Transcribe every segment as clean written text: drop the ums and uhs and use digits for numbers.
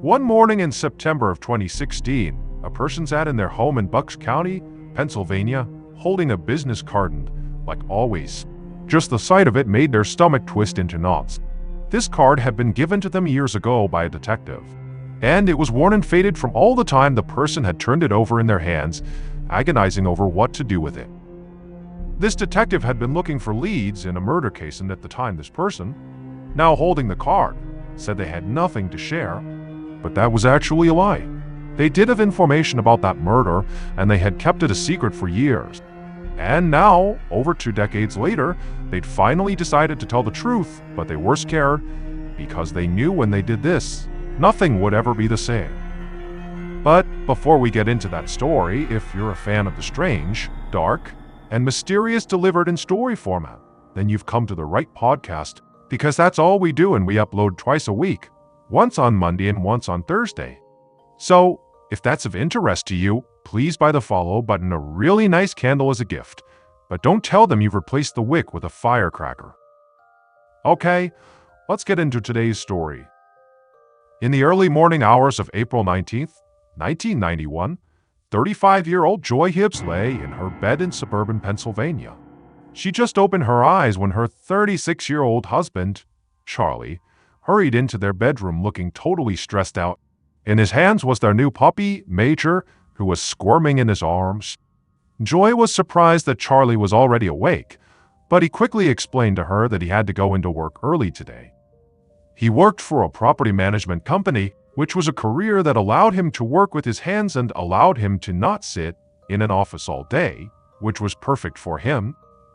One morning in September of 2016, a person sat in their home in Bucks County, Pennsylvania, holding a business card, like always. Just the sight of it made their stomach twist into knots. This card had been given to them years ago by a detective, and it was worn and faded from all the time the person had turned it over in their hands, agonizing over what to do with it. This detective had been looking for leads in a murder case, and at the time this person, now holding the card, said they had nothing to share, but that was actually a lie. They did have information about that murder, and they had kept it a secret for years. And now, over 2 decades later, they'd finally decided to tell the truth, but they were scared because they knew when they did this, nothing would ever be the same. But before we get into that story, if you're a fan of the strange, dark, and mysterious delivered in story format, then you've come to the right podcast, because that's all we do, and we upload twice a week, once on Monday and once on Thursday. So, if that's of interest to you, please buy the follow button, a really nice candle as a gift, but don't tell them you've replaced the wick with a firecracker. Okay, let's get into today's story. In the early morning hours of April 19th, 1991, 35-year-old Joy Hibbs lay in her bed in suburban Pennsylvania. She just opened her eyes when her 36-year-old husband, Charlie, hurried into their bedroom looking totally stressed out. In his hands was their new puppy, Major, who was squirming in his arms. Joy was surprised that Charlie was already awake, but he quickly explained to her that he had to go into work early today. He worked for a property management company, which was a career that allowed him to work with his hands and allowed him to not sit in an office all day, which was perfect for him,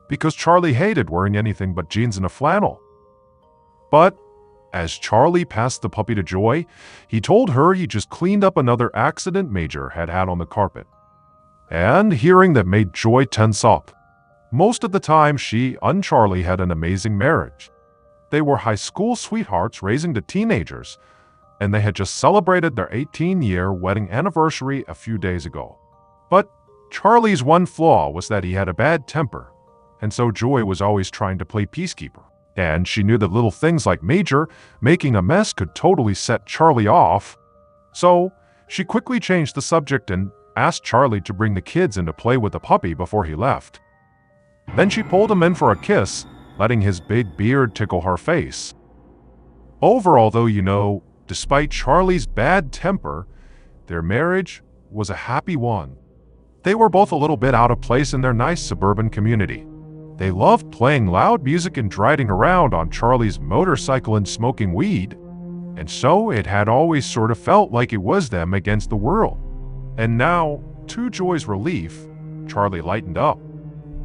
because Charlie hated wearing anything but jeans and a flannel. But as Charlie passed the puppy to Joy, he told her he just cleaned up another accident Major had had on the carpet. And hearing that made Joy tense up. Most of the time, she and Charlie had an amazing marriage. They were high school sweethearts raising the teenagers, and they had just celebrated their 18-year wedding anniversary a few days ago. But Charlie's one flaw was that he had a bad temper, and so Joy was always trying to play peacekeeper. And she knew that little things like Major making a mess could totally set Charlie off. So she quickly changed the subject and asked Charlie to bring the kids in to play with the puppy before he left. Then she pulled him in for a kiss, letting his big beard tickle her face. Overall, though, despite Charlie's bad temper, their marriage was a happy one. They were both a little bit out of place in their nice suburban community. They loved playing loud music and driving around on Charlie's motorcycle and smoking weed, and so it had always sort of felt like it was them against the world. And now, to Joy's relief, Charlie lightened up.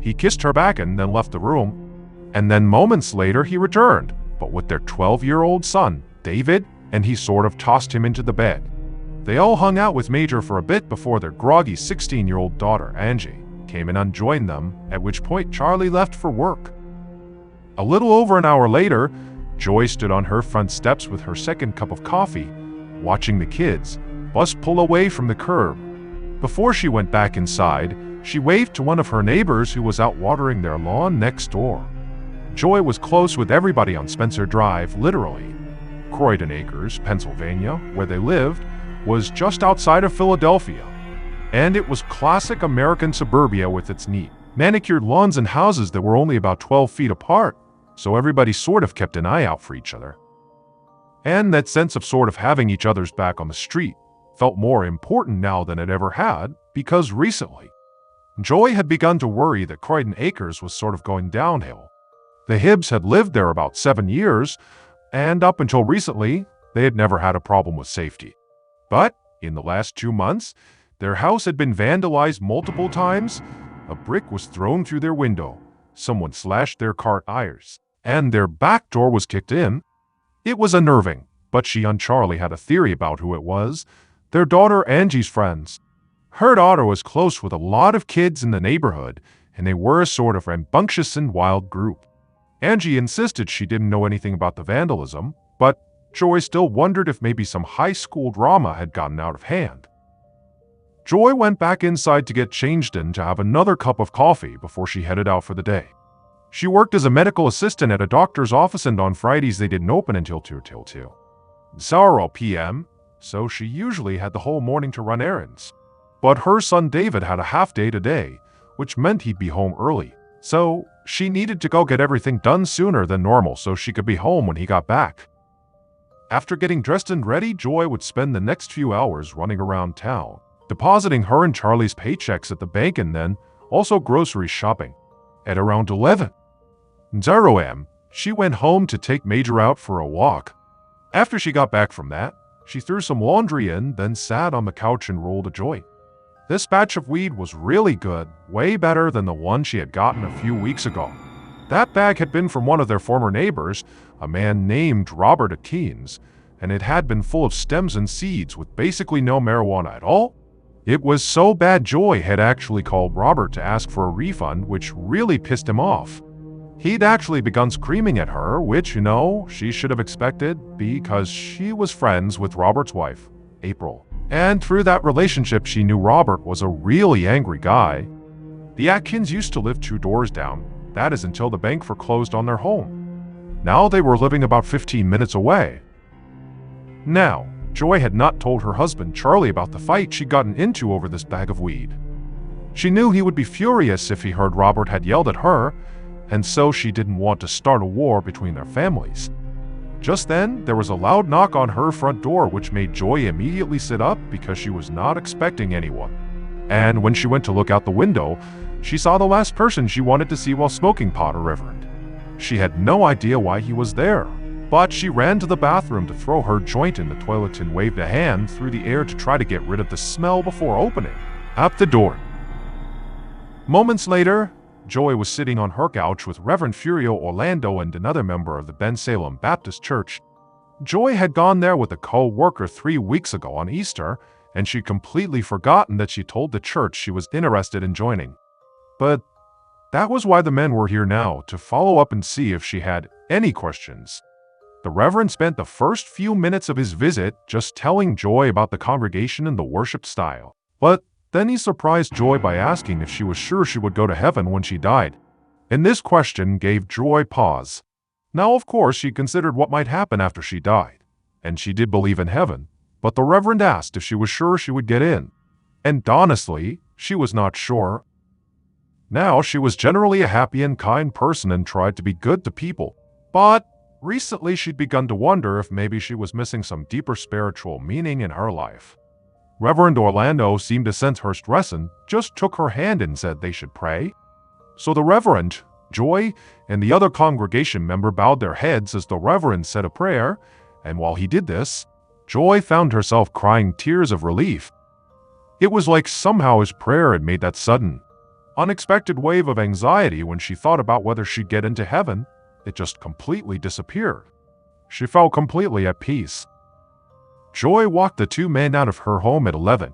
He kissed her back and then left the room, and then moments later he returned, but with their 12-year-old son, David, and he sort of tossed him into the bed. They all hung out with Major for a bit before their groggy 16-year-old daughter, Angie, came in and joined them, at which point Charlie left for work. A little over an hour later, Joy stood on her front steps with her second cup of coffee, watching the kids bus pull away from the curb. Before she went back inside, she waved to one of her neighbors who was out watering their lawn next door. Joy was close with everybody on Spencer Drive, literally. Croydon Acres, Pennsylvania, where they lived, was just outside of Philadelphia. And it was classic American suburbia with its neat, manicured lawns and houses that were only about 12 feet apart, so everybody sort of kept an eye out for each other. And that sense of sort of having each other's back on the street felt more important now than it ever had, because recently, Joy had begun to worry that Croydon Acres was sort of going downhill. The Hibbs had lived there about 7 years, and up until recently, they had never had a problem with safety. But in the last 2 months, their house had been vandalized multiple times, a brick was thrown through their window, someone slashed their car tires, and their back door was kicked in. It was unnerving, but she and Charlie had a theory about who it was: their daughter Angie's friends. Her daughter was close with a lot of kids in the neighborhood, and they were a sort of rambunctious and wild group. Angie insisted she didn't know anything about the vandalism, but Joy still wondered if maybe some high school drama had gotten out of hand. Joy went back inside to get changed and to have another cup of coffee before she headed out for the day. She worked as a medical assistant at a doctor's office, and on Fridays they didn't open until 2 till 2. 0 p.m., so she usually had the whole morning to run errands. But her son David had a half day today, which meant he'd be home early. So she needed to go get everything done sooner than normal so she could be home when he got back. After getting dressed and ready, Joy would spend the next few hours running around town, depositing her and Charlie's paychecks at the bank and then also grocery shopping. At around 11:00 a.m., she went home to take Major out for a walk. After she got back from that, she threw some laundry in, then sat on the couch and rolled a joint. This batch of weed was really good, way better than the one she had gotten a few weeks ago. That bag had been from one of their former neighbors, a man named Robert Akins, and it had been full of stems and seeds with basically no marijuana at all. It was so bad Joy had actually called Robert to ask for a refund, which really pissed him off. He'd actually begun screaming at her, which, she should have expected because she was friends with Robert's wife, April. And through that relationship, she knew Robert was a really angry guy. The Atkins used to live 2 doors down, that is until the bank foreclosed on their home. Now they were living about 15 minutes away. Now, Joy had not told her husband Charlie about the fight she'd gotten into over this bag of weed. She knew he would be furious if he heard Robert had yelled at her, and so she didn't want to start a war between their families. Just then, there was a loud knock on her front door which made Joy immediately sit up because she was not expecting anyone. And when she went to look out the window, she saw the last person she wanted to see while smoking pot, a reverend. She had no idea why he was there, but she ran to the bathroom to throw her joint in the toilet and waved a hand through the air to try to get rid of the smell before opening up the door. Moments later, Joy was sitting on her couch with Reverend Furio Orlando and another member of the Ben Salem Baptist Church. Joy had gone there with a co-worker 3 weeks ago on Easter, and she'd completely forgotten that she told the church she was interested in joining. But that was why the men were here now, to follow up and see if she had any questions. The Reverend spent the first few minutes of his visit just telling Joy about the congregation and the worship style. But then he surprised Joy by asking if she was sure she would go to heaven when she died. And this question gave Joy pause. Now, of course, she considered what might happen after she died. And she did believe in heaven, but the Reverend asked if she was sure she would get in. And honestly, she was not sure. Now, she was generally a happy and kind person and tried to be good to people. But recently, she'd begun to wonder if maybe she was missing some deeper spiritual meaning in her life. Reverend Orlando seemed to sense her stress and just took her hand and said they should pray. So the Reverend, Joy, and the other congregation member bowed their heads as the Reverend said a prayer, and while he did this, Joy found herself crying tears of relief. It was like somehow his prayer had made that sudden, unexpected wave of anxiety when she thought about whether she'd get into heaven. It just completely disappeared. She felt completely at peace. Joy walked the 2 men out of her home at 11.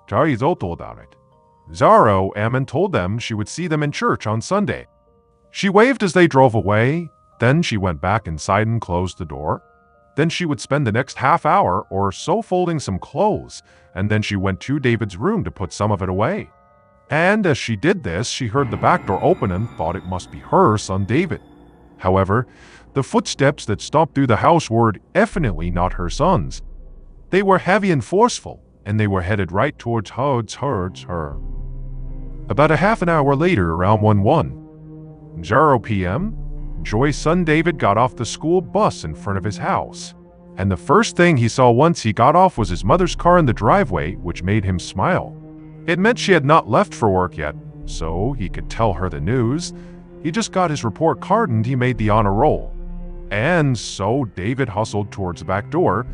Zaro and told them she would see them in church on Sunday. She waved as they drove away, then she went back inside and closed the door. Then she would spend the next half hour or so folding some clothes, and then she went to David's room to put some of it away. And as she did this, she heard the back door open and thought it must be her son David. However, the footsteps that stomped through the house were definitely not her son's. They were heavy and forceful, and they were headed right towards her. About a half an hour later, around 1:10 p.m., Joy's son David got off the school bus in front of his house. And the first thing he saw once he got off was his mother's car in the driveway, which made him smile. It meant she had not left for work yet, so he could tell her the news. He just got his report card and he made the honor roll. And so David hustled towards the back door,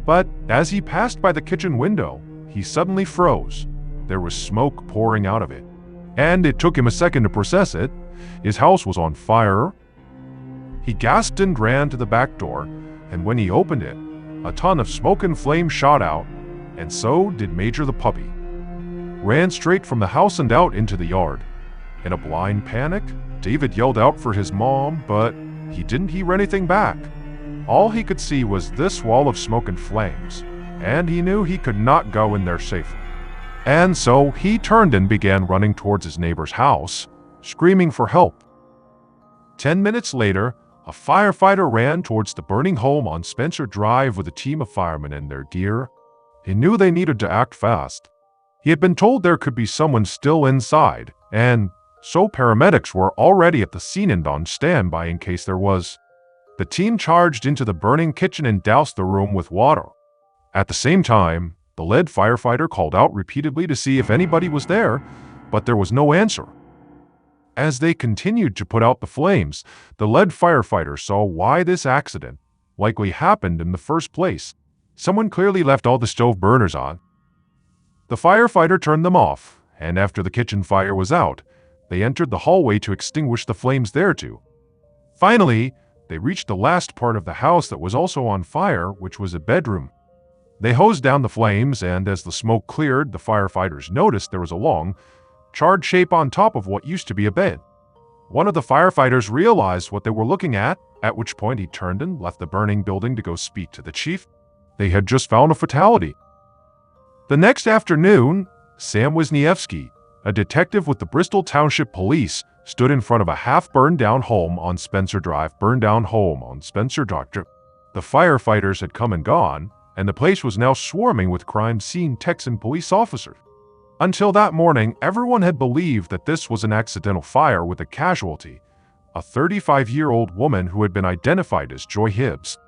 but as he passed by the kitchen window, he suddenly froze. There was smoke pouring out of it, and it took him a second to process it. His house was on fire. He gasped and ran to the back door, and when he opened it, a ton of smoke and flame shot out, and so did Major the puppy. Ran straight from the house and out into the yard. In a blind panic, David yelled out for his mom, but he didn't hear anything back. All he could see was this wall of smoke and flames, and he knew he could not go in there safely. And so he turned and began running towards his neighbor's house, screaming for help. 10 minutes later, A firefighter ran towards the burning home on Spencer Drive with a team of firemen in their gear. He knew they needed to act fast. He had been told there could be someone still inside, and so paramedics were already at the scene and on standby in case there was. The team charged into the burning kitchen and doused the room with water. At the same time, the lead firefighter called out repeatedly to see if anybody was there, but there was no answer. As they continued to put out the flames, the lead firefighter saw why this accident likely happened in the first place. Someone clearly left all the stove burners on. The firefighter turned them off, and after the kitchen fire was out, they entered the hallway to extinguish the flames there too. Finally, they reached the last part of the house that was also on fire, which was a bedroom. They hosed down the flames, and as the smoke cleared, the firefighters noticed there was a long, charred shape on top of what used to be a bed. One of the firefighters realized what they were looking at which point he turned and left the burning building to go speak to the chief. They had just found a fatality. The next afternoon, Sam Wisniewski, a detective with the Bristol Township Police, stood in front of a half-burned-down home on Spencer Drive. The firefighters had come and gone, and the place was now swarming with crime scene techs and police officers. Until that morning, everyone had believed that this was an accidental fire with a casualty, a 35-year-old woman who had been identified as Joy Hibbs.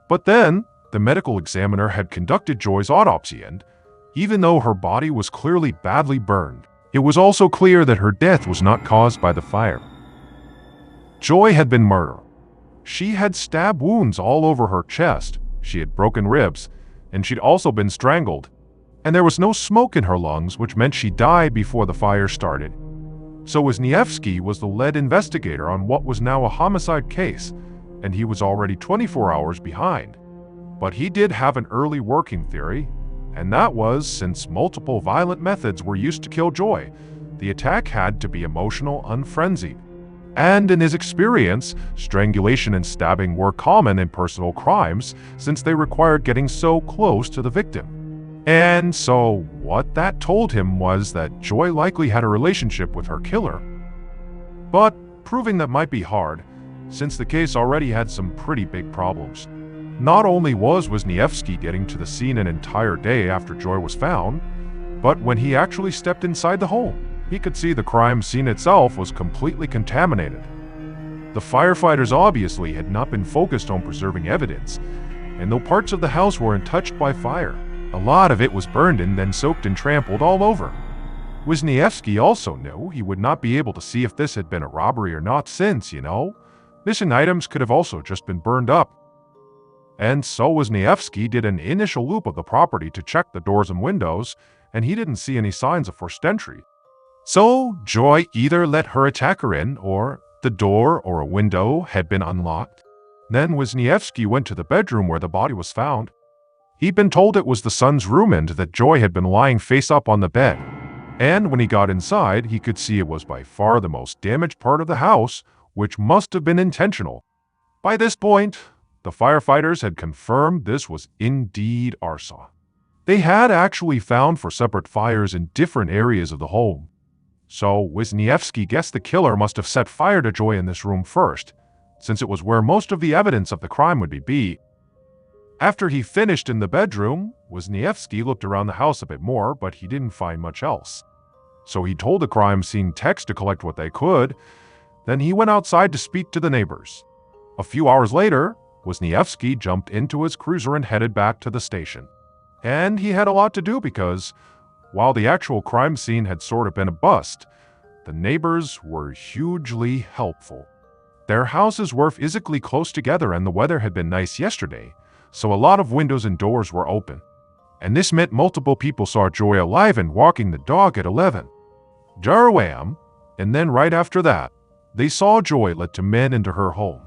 But then, the medical examiner had conducted Joy's autopsy and, even though her body was clearly badly burned, it was also clear that her death was not caused by the fire. Joy had been murdered. She had stab wounds all over her chest, she had broken ribs, and she'd also been strangled. And there was no smoke in her lungs, which meant she died before the fire started. So Wisniewski was the lead investigator on what was now a homicide case, and he was already 24 hours behind. But he did have an early working theory, and that was, since multiple violent methods were used to kill Joy, the attack had to be emotional, unfrenzied. And in his experience, strangulation and stabbing were common in personal crimes since they required getting so close to the victim. And so what that told him was that Joy likely had a relationship with her killer. But proving that might be hard, since the case already had some pretty big problems. Not only was Wisniewski getting to the scene an entire day after Joy was found, but when he actually stepped inside the home, he could see the crime scene itself was completely contaminated. The firefighters obviously had not been focused on preserving evidence, and though parts of the house were untouched by fire, a lot of it was burned and then soaked and trampled all over. Wisniewski also knew he would not be able to see if this had been a robbery or not since, missing items could have also just been burned up. And so Wisniewski did an initial loop of the property to check the doors and windows, and he didn't see any signs of forced entry. So Joy either let her attacker in, or the door or a window had been unlocked. Then Wisniewski went to the bedroom where the body was found. He'd been told it was the son's room and that Joy had been lying face up on the bed. And when he got inside, he could see it was by far the most damaged part of the house, which must have been intentional. By this point, the firefighters had confirmed this was indeed arson. They had actually found for separate fires in different areas of the home. So Wisniewski guessed the killer must have set fire to Joy in this room first, since it was where most of the evidence of the crime would be. After he finished in the bedroom, Wisniewski looked around the house a bit more, but he didn't find much else. So he told the crime scene techs to collect what they could. Then he went outside to speak to the neighbors. A few hours later, Wisniewski jumped into his cruiser and headed back to the station. And he had a lot to do because, while the actual crime scene had sort of been a bust, the neighbors were hugely helpful. Their houses were physically close together and the weather had been nice yesterday, so a lot of windows and doors were open. And this meant multiple people saw Joy alive and walking the dog at 11. Jarwam, and then right after that, they saw Joy led two men into her home.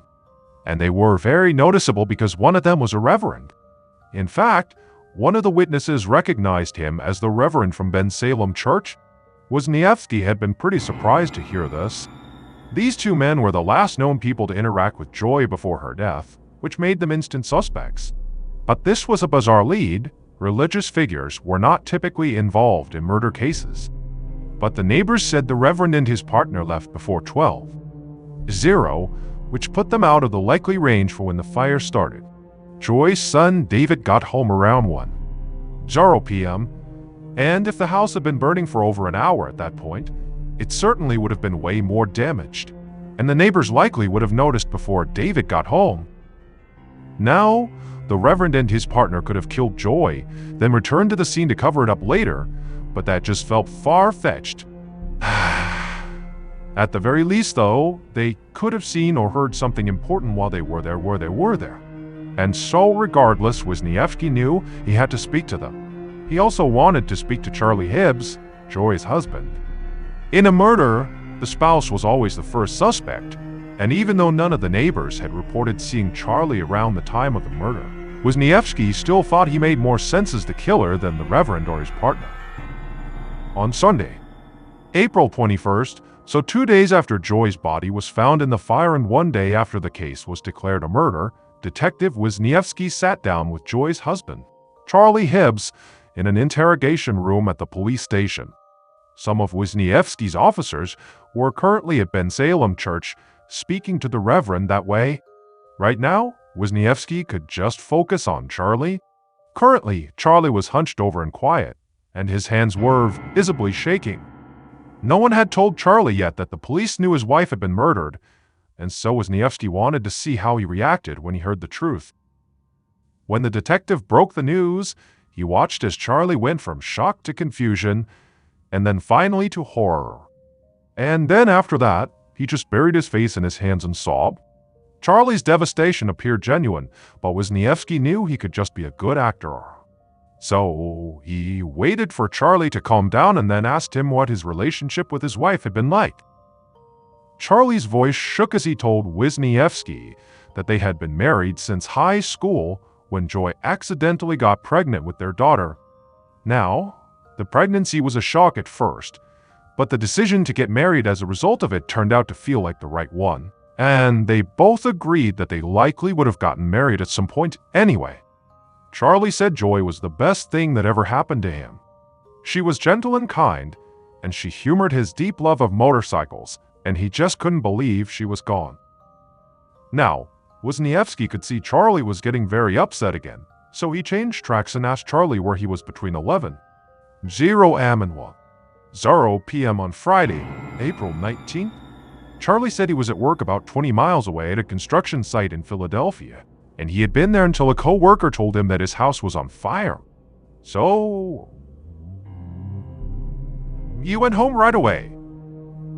And they were very noticeable because one of them was a reverend. In fact, one of the witnesses recognized him as the reverend from Ben Salem Church. Wisniewski had been pretty surprised to hear this. These two men were the last known people to interact with Joy before her death, which made them instant suspects. But this was a bizarre lead. Religious figures were not typically involved in murder cases. But the neighbors said the reverend and his partner left before 12:00, which put them out of the likely range for when the fire started. Joy's son David got home around 1:00 p.m., and if the house had been burning for over an hour at that point, it certainly would have been way more damaged, and the neighbors likely would have noticed before David got home. Now, the Reverend and his partner could have killed Joy, then returned to the scene to cover it up later, but that just felt far-fetched. At the very least, though, they could have seen or heard something important while they were there. And so, regardless, Wisniewski knew he had to speak to them. He also wanted to speak to Charlie Hibbs, Joy's husband. In a murder, the spouse was always the first suspect, and even though none of the neighbors had reported seeing Charlie around the time of the murder, Wisniewski still thought he made more sense as the killer than the Reverend or his partner. On Sunday, April 21st, so 2 days after Joy's body was found in the fire and 1 day after the case was declared a murder, Detective Wisniewski sat down with Joy's husband, Charlie Hibbs, in an interrogation room at the police station. Some of Wisniewski's officers were currently at Ben Salem Church speaking to the Reverend that way. Right now, Wisniewski could just focus on Charlie. Currently, Charlie was hunched over and quiet, and his hands were visibly shaking. No one had told Charlie yet that the police knew his wife had been murdered, and so Wisniewski wanted to see how he reacted when he heard the truth. When the detective broke the news, he watched as Charlie went from shock to confusion, and then finally to horror. And then after that, he just buried his face in his hands and sobbed. Charlie's devastation appeared genuine, but Wisniewski knew he could just be a good actor. So he waited for Charlie to calm down and then asked him what his relationship with his wife had been like. Charlie's voice shook as he told Wisniewski that they had been married since high school when Joy accidentally got pregnant with their daughter. Now, the pregnancy was a shock at first, but the decision to get married as a result of it turned out to feel like the right one, and they both agreed that they likely would have gotten married at some point anyway. Charlie said Joy was the best thing that ever happened to him. She was gentle and kind, and she humored his deep love of motorcycles, and he just couldn't believe she was gone. Now, Wisniewski could see Charlie was getting very upset again, so he changed tracks and asked Charlie where he was between 11:00 a.m. and 1:00 p.m. on Friday, April 19th. Charlie said he was at work about 20 miles away at a construction site in Philadelphia, and he had been there until a co-worker told him that his house was on fire. So he went home right away,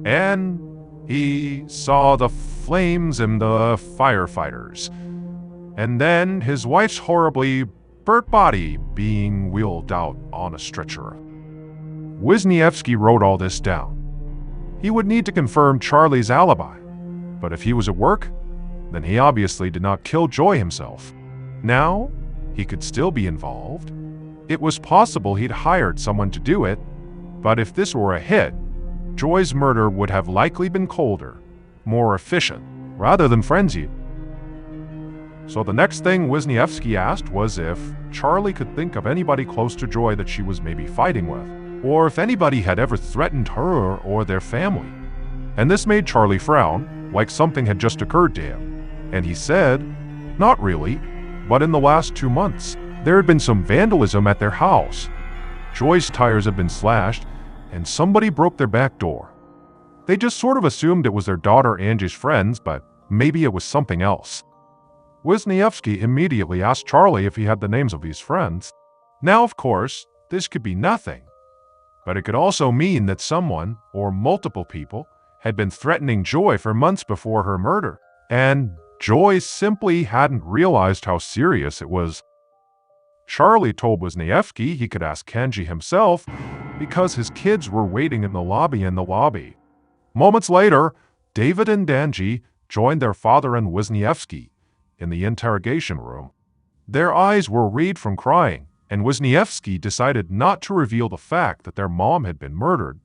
and he saw the flames and the firefighters, and then his wife's horribly burnt body being wheeled out on a stretcher. Wisniewski wrote all this down. He would need to confirm Charlie's alibi, but if he was at work, then he obviously did not kill Joy himself. Now, he could still be involved. It was possible he'd hired someone to do it, but if this were a hit, Joy's murder would have likely been colder, more efficient, rather than frenzied. So the next thing Wisniewski asked was if Charlie could think of anybody close to Joy that she was maybe fighting with, or if anybody had ever threatened her or their family. And this made Charlie frown, like something had just occurred to him. And he said, not really, but in the last 2 months, there had been some vandalism at their house. Joy's tires had been slashed, and somebody broke their back door. They just sort of assumed it was their daughter Angie's friends, but maybe it was something else. Wisniewski immediately asked Charlie if he had the names of these friends. Now, of course, this could be nothing, but it could also mean that someone, or multiple people, had been threatening Joy for months before her murder, and Joy simply hadn't realized how serious it was. Charlie told Wisniewski he could ask Kenji himself because his kids were waiting in the lobby. Moments later, David and Angie joined their father and Wisniewski in the interrogation room. Their eyes were red from crying, and Wisniewski decided not to reveal the fact that their mom had been murdered.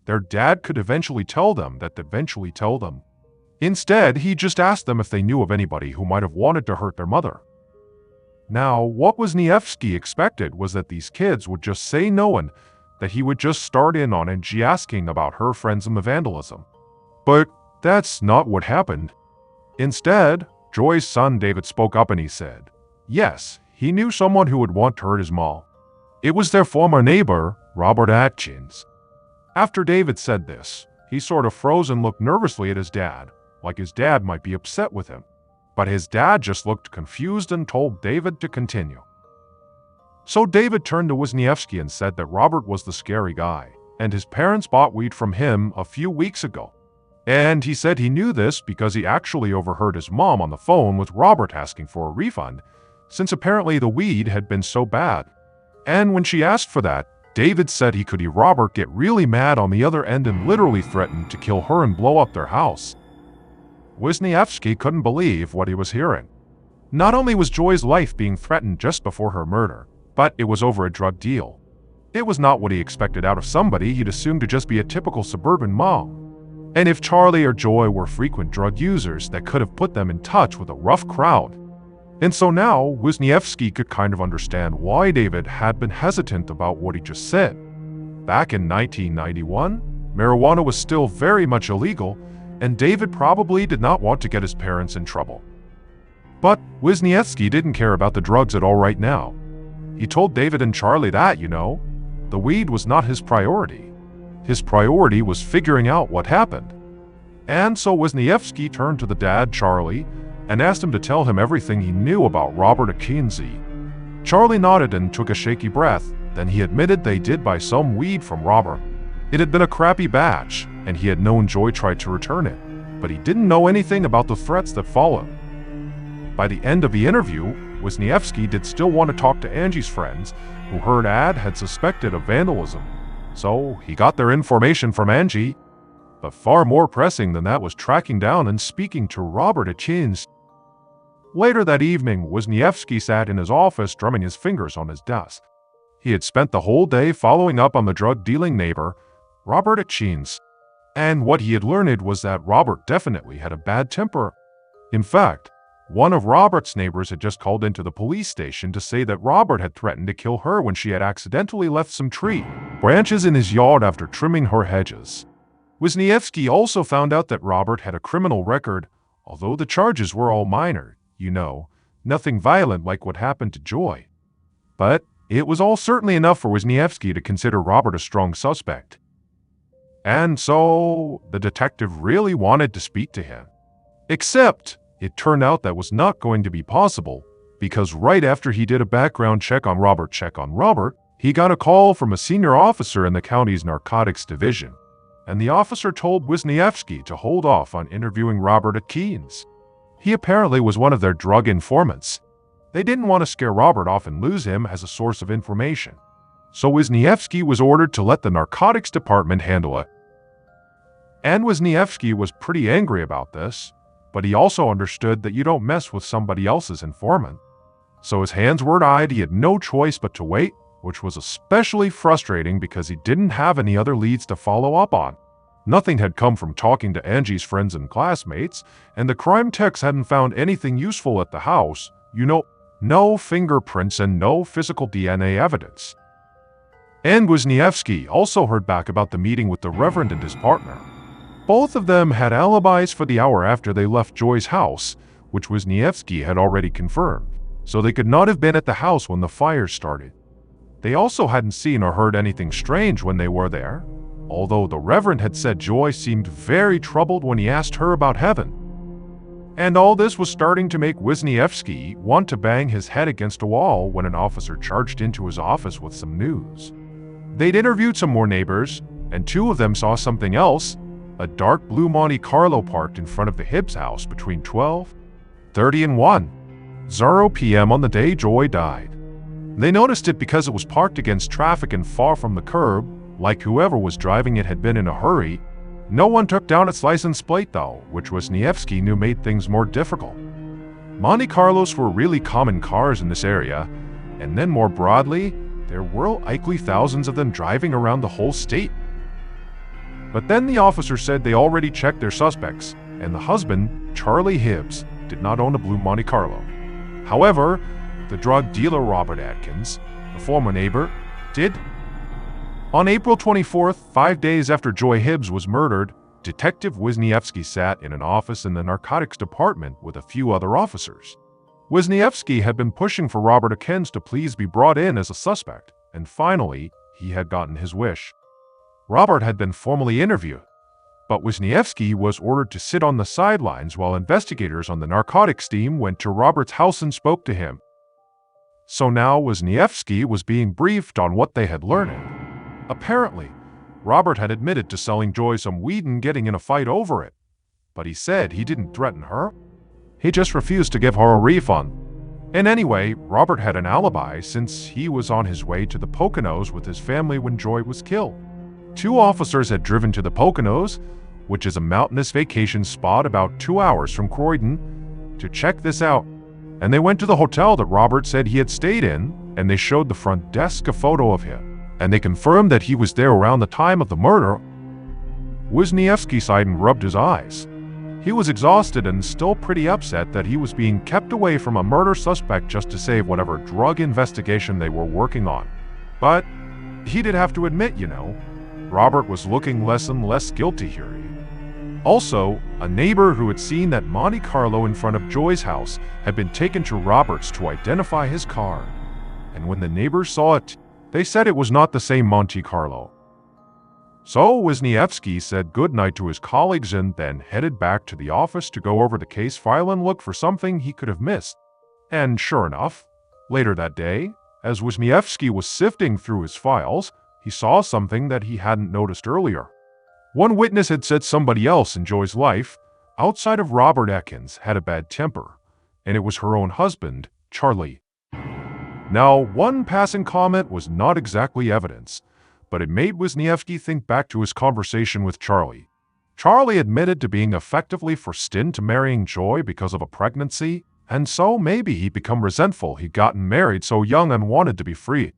Their dad could eventually tell them. Instead, he just asked them if they knew of anybody who might have wanted to hurt their mother. Now, what Wisniewski expected was that these kids would just say no and that he would just start in on Angie asking about her friends and the vandalism. But that's not what happened. Instead, Joy's son David spoke up and he said, yes, he knew someone who would want to hurt his mom. It was their former neighbor, Robert Atkins. After David said this, he sort of froze and looked nervously at his dad, like his dad might be upset with him. But his dad just looked confused and told David to continue. So David turned to Wisniewski and said that Robert was the scary guy, and his parents bought weed from him a few weeks ago. And he said he knew this because he actually overheard his mom on the phone with Robert asking for a refund, since apparently the weed had been so bad. And when she asked for that, David said he could hear Robert get really mad on the other end and literally threatened to kill her and blow up their house. Wisniewski couldn't believe what he was hearing. Not only was Joy's life being threatened just before her murder, but it was over a drug deal. It was not what he expected out of somebody he'd assumed to just be a typical suburban mom. And if Charlie or Joy were frequent drug users, that could have put them in touch with a rough crowd. And so now, Wisniewski could kind of understand why David had been hesitant about what he just said. Back in 1991, marijuana was still very much illegal, and David probably did not want to get his parents in trouble. But Wisniewski didn't care about the drugs at all right now. He told David and Charlie that, the weed was not his priority. His priority was figuring out what happened. And so Wisniewski turned to the dad, Charlie, and asked him to tell him everything he knew about Robert Atkins. Charlie nodded and took a shaky breath, then he admitted they did buy some weed from Robert. It had been a crappy batch, and he had known Joy tried to return it, but he didn't know anything about the threats that followed. By the end of the interview, Wisniewski did still want to talk to Angie's friends, who heard Ad had suspected of vandalism. So he got their information from Angie. But far more pressing than that was tracking down and speaking to Robert Atkins. Later that evening, Wisniewski sat in his office drumming his fingers on his desk. He had spent the whole day following up on the drug-dealing neighbor, Robert Atkins. And what he had learned was that Robert definitely had a bad temper. In fact, one of Robert's neighbors had just called into the police station to say that Robert had threatened to kill her when she had accidentally left some tree branches in his yard after trimming her hedges. Wisniewski also found out that Robert had a criminal record, although the charges were all minor, nothing violent like what happened to Joy. But it was all certainly enough for Wisniewski to consider Robert a strong suspect. And so the detective really wanted to speak to him. Except it turned out that was not going to be possible, because right after he did a background check on Robert, he got a call from a senior officer in the county's narcotics division. And the officer told Wisniewski to hold off on interviewing Robert Atkins. He apparently was one of their drug informants. They didn't want to scare Robert off and lose him as a source of information. So Wisniewski was ordered to let the narcotics department handle it. And Wisniewski was pretty angry about this, but he also understood that you don't mess with somebody else's informant. So his hands were tied, he had no choice but to wait, which was especially frustrating because he didn't have any other leads to follow up on. Nothing had come from talking to Angie's friends and classmates, and the crime techs hadn't found anything useful at the house, no fingerprints and no physical DNA evidence. And Wisniewski also heard back about the meeting with the Reverend and his partner. Both of them had alibis for the hour after they left Joy's house, which Wisniewski had already confirmed, so they could not have been at the house when the fire started. They also hadn't seen or heard anything strange when they were there, although the Reverend had said Joy seemed very troubled when he asked her about heaven. And all this was starting to make Wisniewski want to bang his head against a wall when an officer charged into his office with some news. They'd interviewed some more neighbors, and two of them saw something else, a dark blue Monte Carlo parked in front of the Hibbs house between 12:30 and 1:00 p.m. on the day Joy died. They noticed it because it was parked against traffic and far from the curb, like whoever was driving it had been in a hurry. No one took down its license plate though, which Wisniewski knew made things more difficult. Monte Carlos were really common cars in this area, and then more broadly, there were likely thousands of them driving around the whole state. But then the officer said they already checked their suspects, and the husband, Charlie Hibbs, did not own a blue Monte Carlo. However, the drug dealer Robert Atkins, the former neighbor, did. On April 24th, 5 days after Joy Hibbs was murdered, Detective Wisniewski sat in an office in the narcotics department with a few other officers. Wisniewski had been pushing for Robert Akins to please be brought in as a suspect, and finally, he had gotten his wish. Robert had been formally interviewed, but Wisniewski was ordered to sit on the sidelines while investigators on the narcotics team went to Robert's house and spoke to him. So now Wisniewski was being briefed on what they had learned. Apparently, Robert had admitted to selling Joy some weed and getting in a fight over it, but he said he didn't threaten her. He just refused to give her a refund. And anyway, Robert had an alibi since he was on his way to the Poconos with his family when Joy was killed. 2 officers had driven to the Poconos, which is a mountainous vacation spot about 2 hours from Croydon, to check this out. And they went to the hotel that Robert said he had stayed in, and they showed the front desk a photo of him. And they confirmed that he was there around the time of the murder. Wisniewski sighed and rubbed his eyes. He was exhausted and still pretty upset that he was being kept away from a murder suspect just to save whatever drug investigation they were working on. But he did have to admit, Robert was looking less and less guilty here. Also, a neighbor who had seen that Monte Carlo in front of Joy's house had been taken to Robert's to identify his car. And when the neighbors saw it, they said it was not the same Monte Carlo. So Wisniewski said goodnight to his colleagues and then headed back to the office to go over the case file and look for something he could have missed. And sure enough, later that day, as Wisniewski was sifting through his files, he saw something that he hadn't noticed earlier. One witness had said somebody else in Joy's life, outside of Robert Akins, had a bad temper, and it was her own husband, Charlie. Now, one passing comment was not exactly evidence, but it made Wisniewski think back to his conversation with Charlie. Charlie admitted to being effectively forced into marrying Joy because of a pregnancy, and so maybe he'd become resentful he'd gotten married so young and wanted to be free.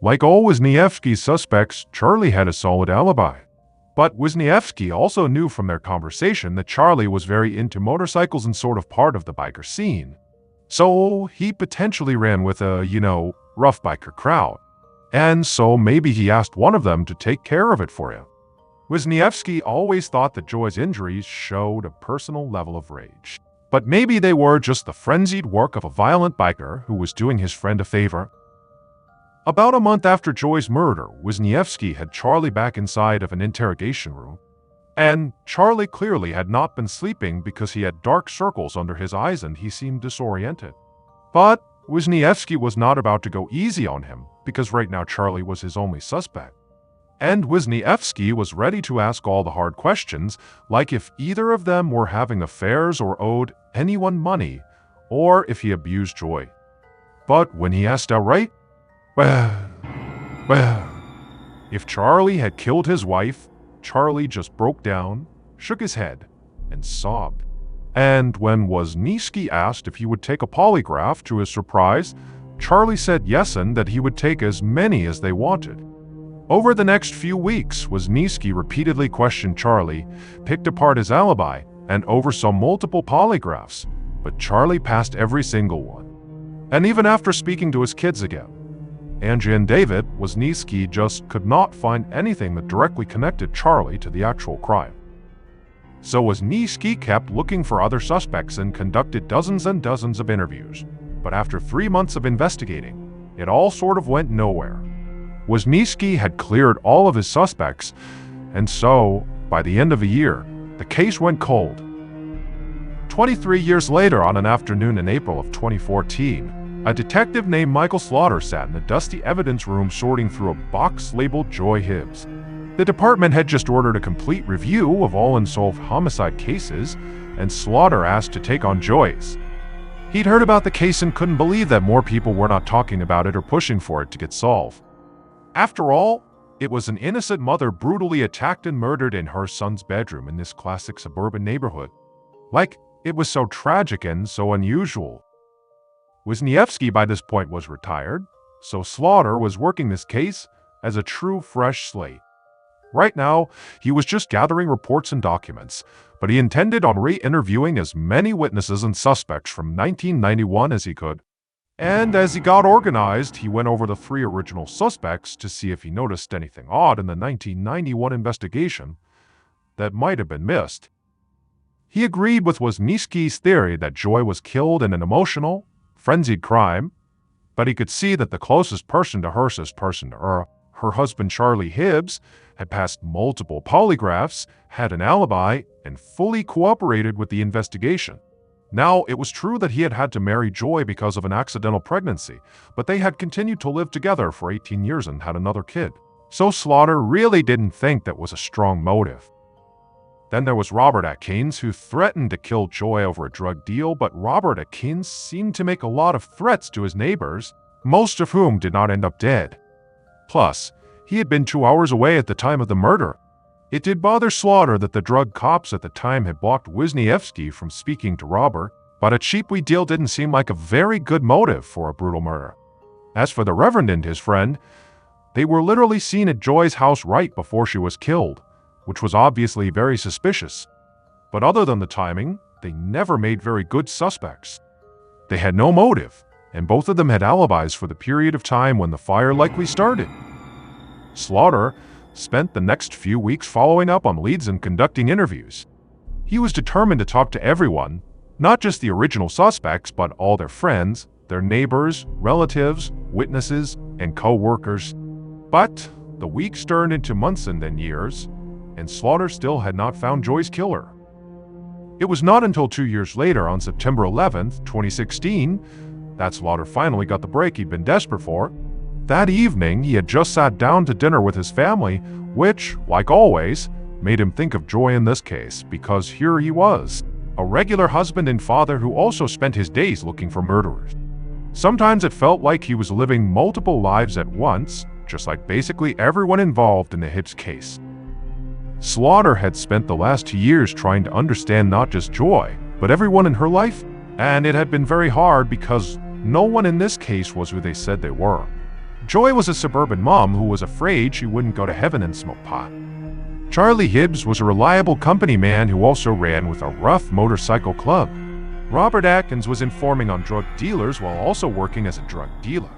Like all Wisniewski's suspects, Charlie had a solid alibi. But Wisniewski also knew from their conversation that Charlie was very into motorcycles and sort of part of the biker scene. So he potentially ran with a, rough biker crowd. And so maybe he asked one of them to take care of it for him. Wisniewski always thought that Joy's injuries showed a personal level of rage. But maybe they were just the frenzied work of a violent biker who was doing his friend a favor. About a month after Joy's murder, Wisniewski had Charlie back inside of an interrogation room. And Charlie clearly had not been sleeping because he had dark circles under his eyes and he seemed disoriented. But Wisniewski was not about to go easy on him because right now Charlie was his only suspect. And Wisniewski was ready to ask all the hard questions, like if either of them were having affairs or owed anyone money, or if he abused Joy. But when he asked outright, if Charlie had killed his wife, Charlie just broke down, shook his head, and sobbed. And when Wisniewski asked if he would take a polygraph, to his surprise, Charlie said yes and that he would take as many as they wanted. Over the next few weeks, Wisniewski repeatedly questioned Charlie, picked apart his alibi, and oversaw multiple polygraphs, but Charlie passed every single one. And even after speaking to his kids again, Angie and David, Wisniewski just could not find anything that directly connected Charlie to the actual crime. So Wisniewski kept looking for other suspects and conducted dozens and dozens of interviews. But after 3 months of investigating, it all sort of went nowhere. Wisniewski had cleared all of his suspects, and so, by the end of a year, the case went cold. 23 years later, on an afternoon in April of 2014, a detective named Michael Slaughter sat in a dusty evidence room sorting through a box labeled Joy Hibbs. The department had just ordered a complete review of all unsolved homicide cases, and Slaughter asked to take on Joy's. He'd heard about the case and couldn't believe that more people were not talking about it or pushing for it to get solved. After all, it was an innocent mother brutally attacked and murdered in her son's bedroom in this classic suburban neighborhood. Like, it was so tragic and so unusual. Wisniewski by this point was retired, so Slaughter was working this case as a true fresh slate. Right now, he was just gathering reports and documents, but he intended on re-interviewing as many witnesses and suspects from 1991 as he could. And as he got organized, he went over the 3 original suspects to see if he noticed anything odd in the 1991 investigation. that might have been missed. He agreed with Wisniewski's theory that Joy was killed in an emotional, frenzied crime, but he could see that the closest person to her, her husband Charlie Hibbs, had passed multiple polygraphs, had an alibi, and fully cooperated with the investigation. Now, it was true that he had had to marry Joy because of an accidental pregnancy, but they had continued to live together for 18 years and had another kid. So Slaughter really didn't think that was a strong motive. Then there was Robert Atkins, who threatened to kill Joy over a drug deal, but Robert Atkins seemed to make a lot of threats to his neighbors, most of whom did not end up dead. Plus, he had been 2 hours away at the time of the murder. It did bother Slaughter that the drug cops at the time had blocked Wisniewski from speaking to Robert, but a cheap weed deal didn't seem like a very good motive for a brutal murder. As for the Reverend and his friend, they were literally seen at Joy's house right before she was killed, which was obviously very suspicious. But other than the timing, they never made very good suspects. They had no motive, and both of them had alibis for the period of time when the fire likely started. Slaughter spent the next few weeks following up on leads and conducting interviews. He was determined to talk to everyone, not just the original suspects, but all their friends, their neighbors, relatives, witnesses, and co-workers. But the weeks turned into months and then years, and Slaughter still had not found Joy's killer. It was not until 2 years later, on September 11th, 2016, that Slaughter finally got the break he'd been desperate for. That evening, he had just sat down to dinner with his family, which, like always, made him think of Joy in this case, because here he was, a regular husband and father who also spent his days looking for murderers. Sometimes it felt like he was living multiple lives at once, just like basically everyone involved in the Hibbs case. Slaughter had spent the last 2 years trying to understand not just Joy, but everyone in her life, and it had been very hard because no one in this case was who they said they were. Joy was a suburban mom who was afraid she wouldn't go to heaven and smoke pot. Charlie Hibbs was a reliable company man who also ran with a rough motorcycle club. Robert Atkins was informing on drug dealers while also working as a drug dealer.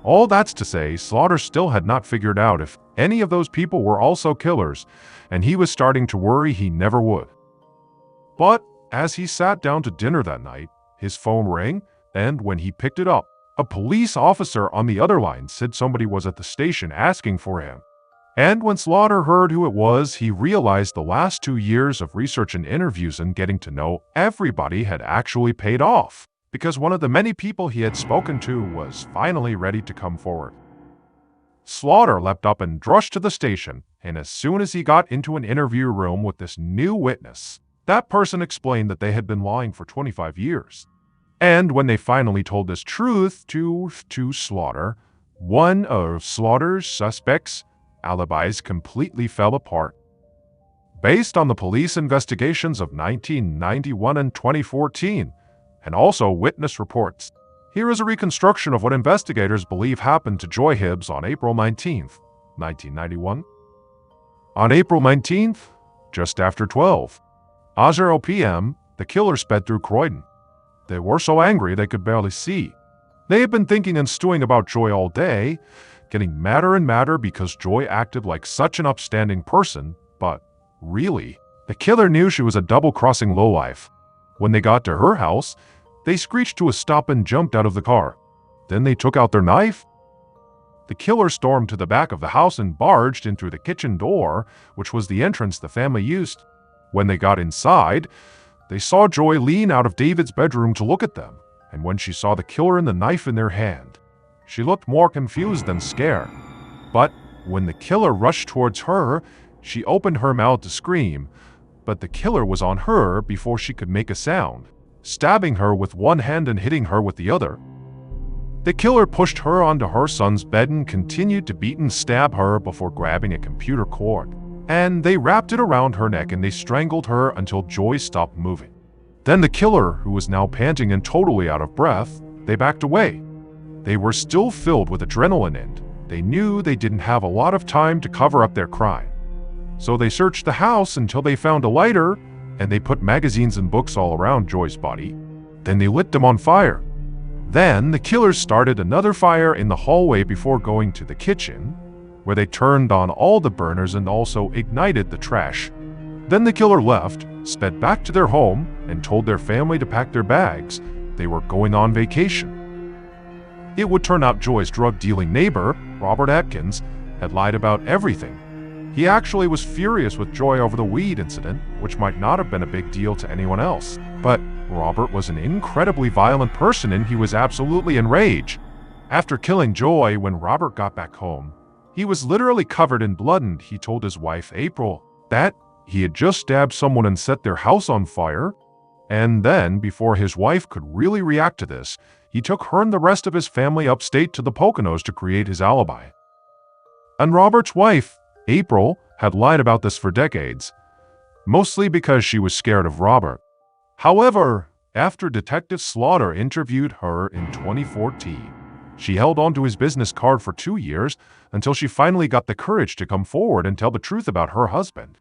All that's to say, Slaughter still had not figured out if any of those people were also killers, and he was starting to worry he never would. But as he sat down to dinner that night, his phone rang, and when he picked it up, a police officer on the other line said somebody was at the station asking for him. And when Slaughter heard who it was, he realized the last 2 years of research and interviews and getting to know everybody had actually paid off, because one of the many people he had spoken to was finally ready to come forward. Slaughter leapt up and rushed to the station, and as soon as he got into an interview room with this new witness, that person explained that they had been lying for 25 years. And when they finally told this truth to Slaughter, one of Slaughter's suspects' alibis completely fell apart. Based on the police investigations of 1991 and 2014, and also witness reports, here is a reconstruction of what investigators believe happened to Joy Hibbs on April 19th, 1991. On April 19th, just after 12:00 p.m., the killer sped through Croydon. They were so angry they could barely see. They had been thinking and stewing about Joy all day, getting madder and madder because Joy acted like such an upstanding person, but really, the killer knew she was a double-crossing lowlife. When they got to her house, they screeched to a stop and jumped out of the car. Then they took out their knife. The killer stormed to the back of the house and barged in through the kitchen door, which was the entrance the family used. When they got inside, they saw Joy lean out of David's bedroom to look at them, and when she saw the killer and the knife in their hand, she looked more confused than scared. But when the killer rushed towards her, she opened her mouth to scream, but the killer was on her before she could make a sound, stabbing her with one hand and hitting her with the other. The killer pushed her onto her son's bed and continued to beat and stab her before grabbing a computer cord. And they wrapped it around her neck and they strangled her until Joy stopped moving. Then the killer, who was now panting and totally out of breath, they backed away. They were still filled with adrenaline and they knew they didn't have a lot of time to cover up their crime. So they searched the house until they found a lighter and they put magazines and books all around Joy's body. Then they lit them on fire. Then the killers started another fire in the hallway before going to the kitchen, where they turned on all the burners and also ignited the trash. Then the killer left, sped back to their home, and told their family to pack their bags. They were going on vacation. It would turn out Joy's drug-dealing neighbor, Robert Atkins, had lied about everything. He actually was furious with Joy over the weed incident, which might not have been a big deal to anyone else. But Robert was an incredibly violent person and he was absolutely enraged. After killing Joy, when Robert got back home, he was literally covered in blood and he told his wife, April, that he had just stabbed someone and set their house on fire. And then, before his wife could really react to this, he took her and the rest of his family upstate to the Poconos to create his alibi. And Robert's wife, April, had lied about this for decades, mostly because she was scared of Robert. However, after Detective Slaughter interviewed her in 2014, she held on to his business card for 2 years until she finally got the courage to come forward and tell the truth about her husband.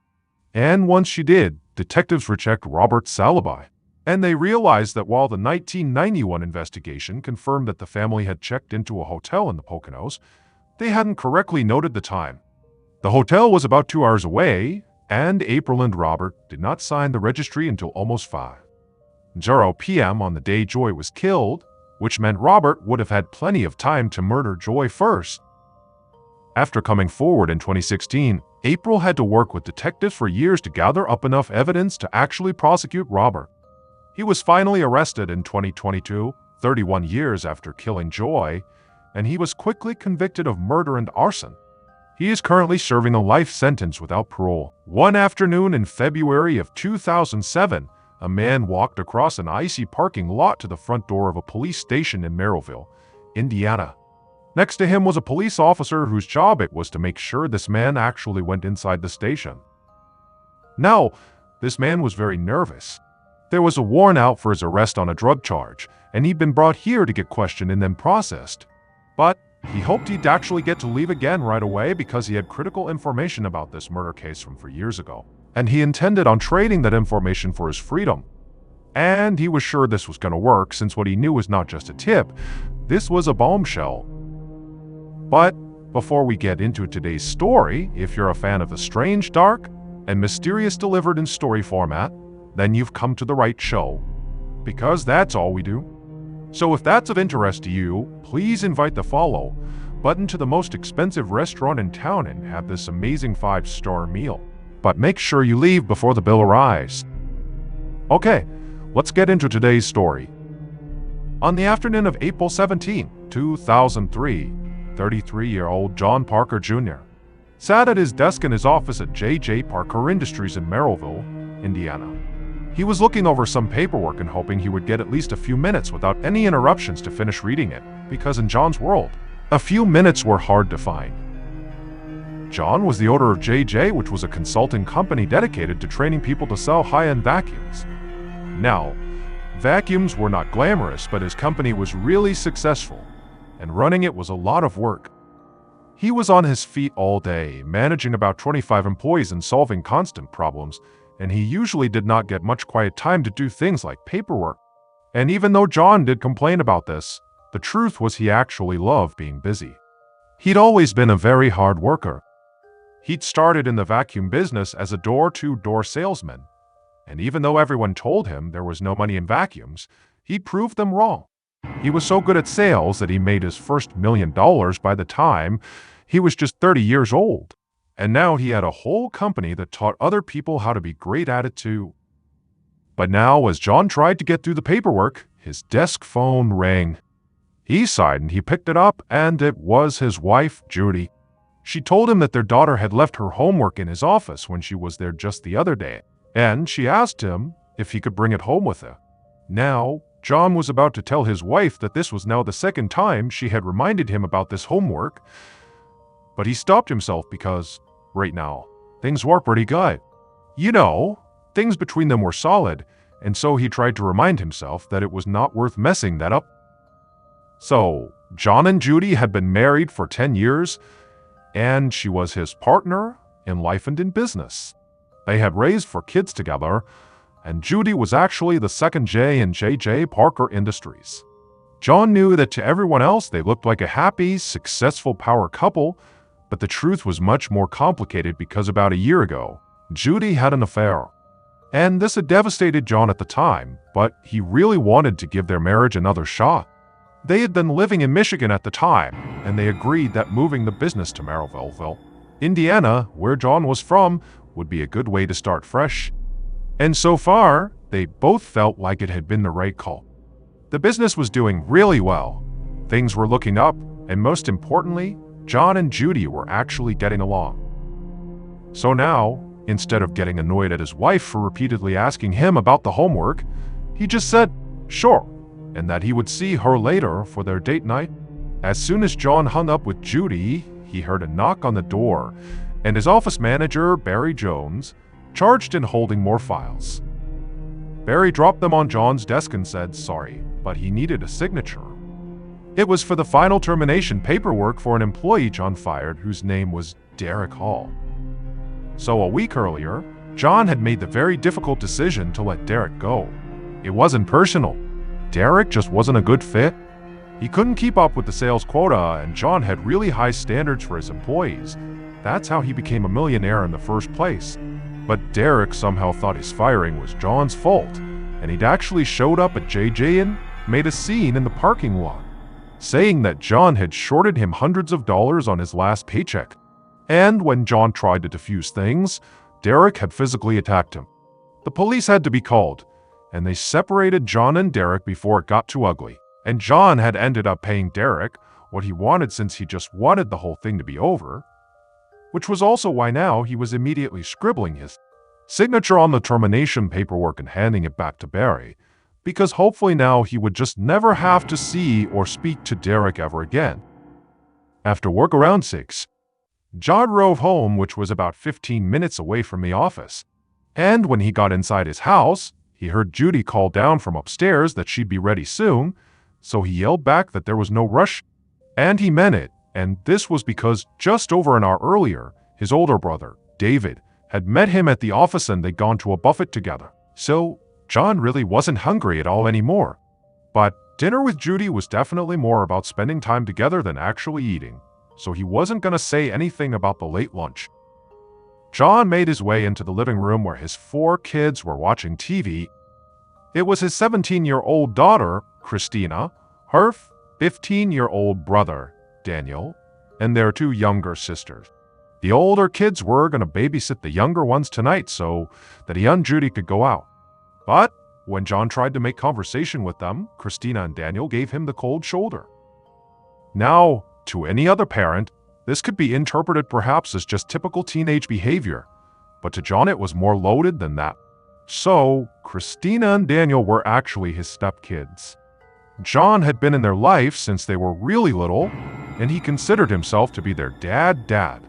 And once she did, detectives rechecked Robert's alibi. And they realized that while the 1991 investigation confirmed that the family had checked into a hotel in the Poconos, they hadn't correctly noted the time. The hotel was about 2 hours away, and April and Robert did not sign the registry until almost 5:00 p.m. on the day Joy was killed, which meant Robert would have had plenty of time to murder Joy first. After coming forward in 2016, April had to work with detectives for years to gather up enough evidence to actually prosecute Robert. He was finally arrested in 2022, 31 years after killing Joy, and he was quickly convicted of murder and arson. He is currently serving a life sentence without parole. One afternoon in February of 2007, a man walked across an icy parking lot to the front door of a police station in Merrillville, Indiana. Next to him was a police officer whose job it was to make sure this man actually went inside the station. Now, this man was very nervous. There was a warrant out for his arrest on a drug charge, and he'd been brought here to get questioned and then processed. But he hoped he'd actually get to leave again right away because he had critical information about this murder case from 4 years ago, and he intended on trading that information for his freedom. And he was sure this was going to work since what he knew was not just a tip, this was a bombshell. But before we get into today's story, if you're a fan of the strange, dark, and mysterious delivered in story format, then you've come to the right show, because that's all we do. So if that's of interest to you, please invite the follow button to the most expensive restaurant in town and have this amazing 5-star meal. But make sure you leave before the bill arrives. Okay, let's get into today's story. On the afternoon of April 17, 2003, 33-year-old John Parker Jr. sat at his desk in his office at J.J. Parker Industries in Merrillville, Indiana. He was looking over some paperwork and hoping he would get at least a few minutes without any interruptions to finish reading it, because in John's world, a few minutes were hard to find. John was the owner of J.J., which was a consulting company dedicated to training people to sell high-end vacuums. Now, vacuums were not glamorous, but his company was really successful, and running it was a lot of work. He was on his feet all day, managing about 25 employees and solving constant problems, and he usually did not get much quiet time to do things like paperwork. And even though John did complain about this, the truth was he actually loved being busy. He'd always been a very hard worker. He'd started in the vacuum business as a door-to-door salesman, and even though everyone told him there was no money in vacuums, he proved them wrong. He was so good at sales that he made his first $1 million by the time he was just 30 years old. And now he had a whole company that taught other people how to be great at it too. But now, as John tried to get through the paperwork, his desk phone rang. He sighed and he picked it up, and it was his wife, Judy. She told him that their daughter had left her homework in his office when she was there just the other day, and she asked him if he could bring it home with her. Now, John was about to tell his wife that this was now the second time she had reminded him about this homework, but he stopped himself because, right now, things were pretty good. You know, things between them were solid, and so he tried to remind himself that it was not worth messing that up. So, John and Judy had been married for 10 years, and she was his partner in life and in business. They had raised 4 kids together, and Judy was actually the second J in J.J. Parker Industries. John knew that to everyone else they looked like a happy, successful power couple, but the truth was much more complicated because about a year ago, Judy had an affair. And this had devastated John at the time, but he really wanted to give their marriage another shot. They had been living in Michigan at the time, and they agreed that moving the business to Merrillville, Indiana, where John was from, would be a good way to start fresh. And so far, they both felt like it had been the right call. The business was doing really well. Things were looking up, and most importantly, John and Judy were actually getting along. So now, instead of getting annoyed at his wife for repeatedly asking him about the homework, he just said, sure, and that he would see her later for their date night. As soon as John hung up with Judy, he heard a knock on the door, and his office manager, Barry Jones, charged in holding more files. Barry dropped them on John's desk and said sorry, but he needed a signature. It was for the final termination paperwork for an employee John fired whose name was Derek Hall. So a week earlier, John had made the very difficult decision to let Derek go. It wasn't personal. Derek just wasn't a good fit. He couldn't keep up with the sales quota, and John had really high standards for his employees. That's how he became a millionaire in the first place. But Derek somehow thought his firing was John's fault, and he'd actually showed up at JJ and made a scene in the parking lot, saying that John had shorted him hundreds of dollars on his last paycheck. And when John tried to defuse things, Derek had physically attacked him. The police had to be called, and they separated John and Derek before it got too ugly. And John had ended up paying Derek what he wanted since he just wanted the whole thing to be over, which was also why now he was immediately scribbling his signature on the termination paperwork and handing it back to Barry, because hopefully now he would just never have to see or speak to Derek ever again. After work around 6, John drove home, which was about 15 minutes away from the office. And when he got inside his house, he heard Judy call down from upstairs that she'd be ready soon, so he yelled back that there was no rush. And he meant it, and this was because just over an hour earlier, his older brother, David, had met him at the office and they'd gone to a buffet together. So John really wasn't hungry at all anymore. But dinner with Judy was definitely more about spending time together than actually eating, so he wasn't going to say anything about the late lunch. John made his way into the living room where his 4 kids were watching TV. It was his 17-year-old daughter, Christina, her 15-year-old brother, Daniel, and their 2 younger sisters. The older kids were going to babysit the younger ones tonight so that he and Judy could go out. But when John tried to make conversation with them, Christina and Daniel gave him the cold shoulder. Now, to any other parent, this could be interpreted perhaps as just typical teenage behavior, but to John it was more loaded than that. So, Christina and Daniel were actually his stepkids. John had been in their life since they were really little, and he considered himself to be their dad.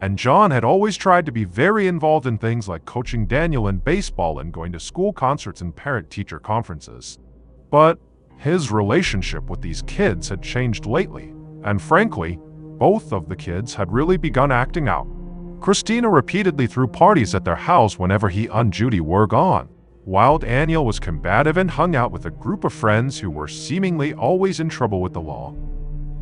And John had always tried to be very involved in things like coaching Daniel in baseball and going to school concerts and parent-teacher conferences. But his relationship with these kids had changed lately, and frankly, both of the kids had really begun acting out. Christina repeatedly threw parties at their house whenever he and Judy were gone, while Daniel was combative and hung out with a group of friends who were seemingly always in trouble with the law.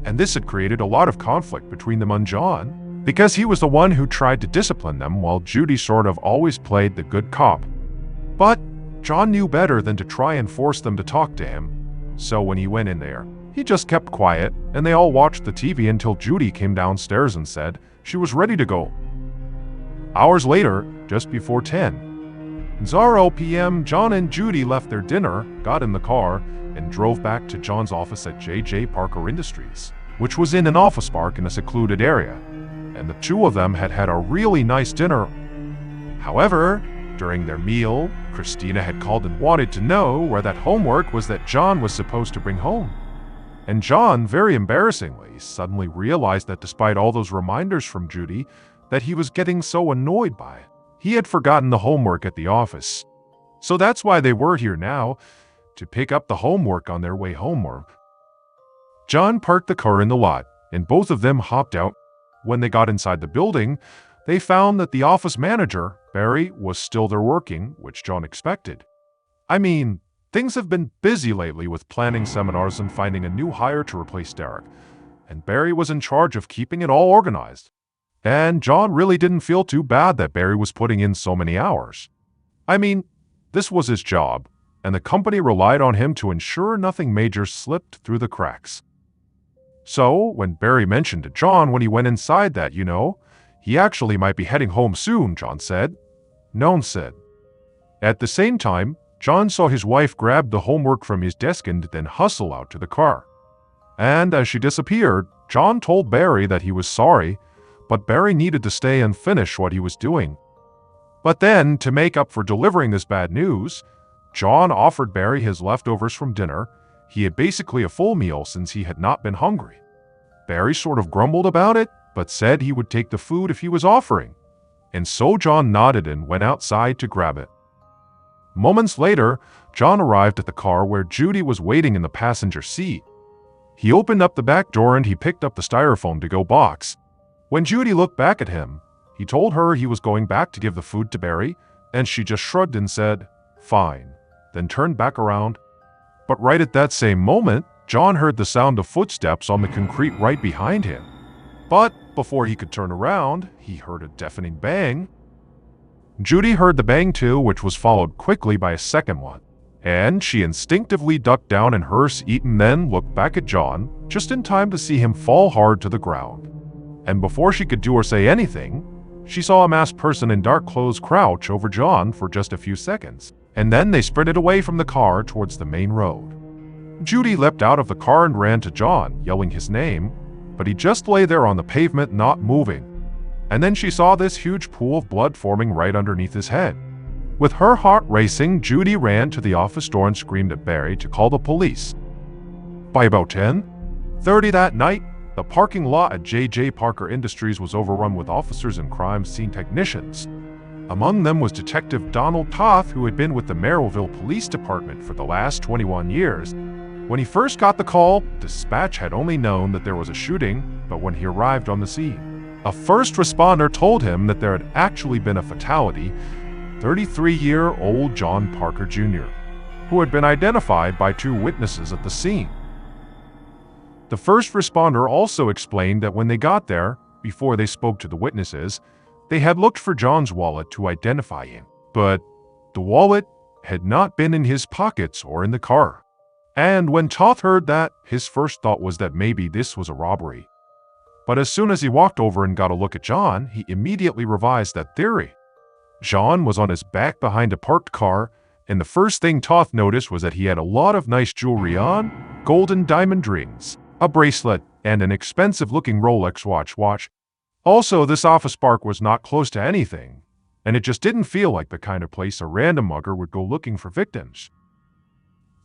And this had created a lot of conflict between them and John, because he was the one who tried to discipline them while Judy sort of always played the good cop. But John knew better than to try and force them to talk to him, so when he went in there, he just kept quiet, and they all watched the TV until Judy came downstairs and said she was ready to go. Hours later, just before 10:00 p.m., John and Judy left their dinner, got in the car, and drove back to John's office at J.J. Parker Industries, which was in an office park in a secluded area, and the 2 of them had had a really nice dinner. However, during their meal, Christina had called and wanted to know where that homework was that John was supposed to bring home. And John, very embarrassingly, suddenly realized that despite all those reminders from Judy that he was getting so annoyed by it, he had forgotten the homework at the office. So that's why they were here now, to pick up the homework on their way home. John parked the car in the lot, and both of them hopped out. When they got inside the building, they found that the office manager, Barry, was still there working, which John expected. I mean, things have been busy lately with planning seminars and finding a new hire to replace Derek, and Barry was in charge of keeping it all organized. And John really didn't feel too bad that Barry was putting in so many hours. I mean, this was his job, and the company relied on him to ensure nothing major slipped through the cracks. So, when Barry mentioned to John when he went inside that, he actually might be heading home soon, John said. None said. At the same time, John saw his wife grab the homework from his desk and then hustle out to the car. And as she disappeared, John told Barry that he was sorry, but Barry needed to stay and finish what he was doing. But then, to make up for delivering this bad news, John offered Barry his leftovers from dinner. He had basically a full meal since he had not been hungry. Barry sort of grumbled about it, but said he would take the food if he was offering. And so John nodded and went outside to grab it. Moments later, John arrived at the car where Judy was waiting in the passenger seat. He opened up the back door and he picked up the styrofoam to-go box. When Judy looked back at him, he told her he was going back to give the food to Barry, and she just shrugged and said, "Fine," then turned back around. But right at that same moment, John heard the sound of footsteps on the concrete right behind him. But before he could turn around, he heard a deafening bang. Judy heard the bang too, which was followed quickly by a second one. And she instinctively ducked down in her seat and then looked back at John, just in time to see him fall hard to the ground. And before she could do or say anything, she saw a masked person in dark clothes crouch over John for just a few seconds. And then they sprinted away from the car towards the main road. Judy leapt out of the car and ran to John, yelling his name, but he just lay there on the pavement, not moving. And then she saw this huge pool of blood forming right underneath his head. With her heart racing, Judy ran to the office door and screamed at Barry to call the police. By about 10:30 that night, the parking lot at J.J. Parker Industries was overrun with officers and crime scene technicians. Among them was Detective Donald Toth, who had been with the Merrillville Police Department for the last 21 years. When he first got the call, dispatch had only known that there was a shooting, but when he arrived on the scene, a first responder told him that there had actually been a fatality, 33-year-old John Parker Jr., who had been identified by 2 witnesses at the scene. The first responder also explained that when they got there, before they spoke to the witnesses, they had looked for John's wallet to identify him, but the wallet had not been in his pockets or in the car. And when Toth heard that, his first thought was that maybe this was a robbery. But as soon as he walked over and got a look at John, he immediately revised that theory. John was on his back behind a parked car, and the first thing Toth noticed was that he had a lot of nice jewelry on, golden diamond rings, a bracelet, and an expensive-looking Rolex watch. Also, this office park was not close to anything, and it just didn't feel like the kind of place a random mugger would go looking for victims.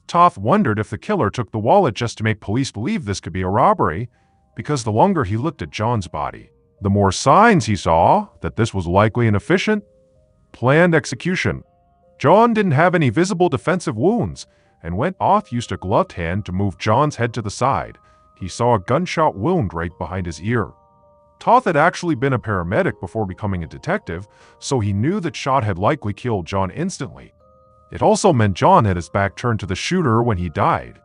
Toth wondered if the killer took the wallet just to make police believe this could be a robbery, because the longer he looked at John's body, the more signs he saw that this was likely an efficient, planned execution. John didn't have any visible defensive wounds, and when Toth used a gloved hand to move John's head to the side, he saw a gunshot wound right behind his ear. Toth had actually been a paramedic before becoming a detective, so he knew that shot had likely killed John instantly. It also meant John had his back turned to the shooter when he died.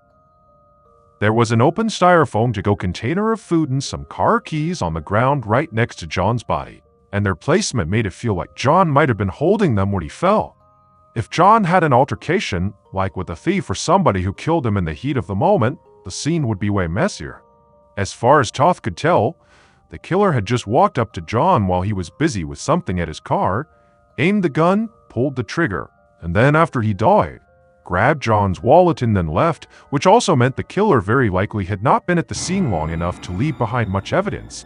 There was an open styrofoam to-go container of food and some car keys on the ground right next to John's body, and their placement made it feel like John might have been holding them when he fell. If John had an altercation, like with a thief or somebody who killed him in the heat of the moment, the scene would be way messier. As far as Toth could tell, the killer had just walked up to John while he was busy with something at his car, aimed the gun, pulled the trigger, and then after he died, grabbed John's wallet and then left, which also meant the killer very likely had not been at the scene long enough to leave behind much evidence.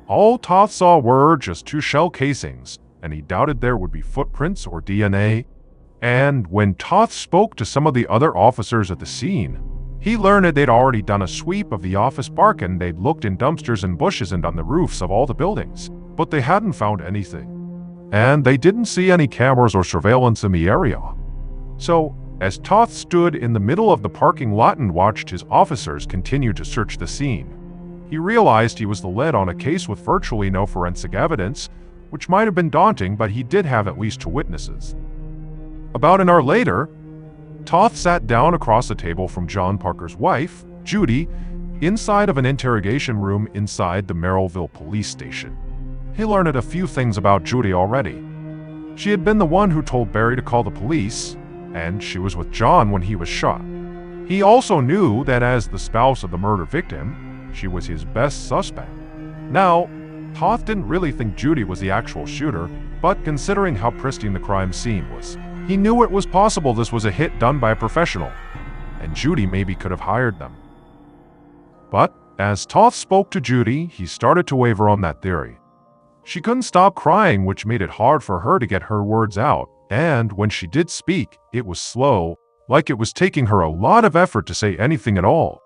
All Toth saw were just 2 shell casings, and he doubted there would be footprints or DNA. And when Toth spoke to some of the other officers at the scene, he learned that they'd already done a sweep of the office park and they'd looked in dumpsters and bushes and on the roofs of all the buildings, but they hadn't found anything. And they didn't see any cameras or surveillance in the area. So, as Toth stood in the middle of the parking lot and watched his officers continue to search the scene, he realized he was the lead on a case with virtually no forensic evidence, which might have been daunting, but he did have at least 2 witnesses. About an hour later, Toth sat down across the table from John Parker's wife, Judy, inside of an interrogation room inside the Merrillville police station. he learned a few things about Judy already. She had been the one who told Barry to call the police, and she was with John when he was shot. He also knew that as the spouse of the murder victim, she was his best suspect. Now, Toth didn't really think Judy was the actual shooter, but considering how pristine the crime scene was, he knew it was possible this was a hit done by a professional, and Judy maybe could have hired them. But as Toth spoke to Judy, he started to waver on that theory. She couldn't stop crying, which made it hard for her to get her words out, and when she did speak, it was slow, like it was taking her a lot of effort to say anything at all.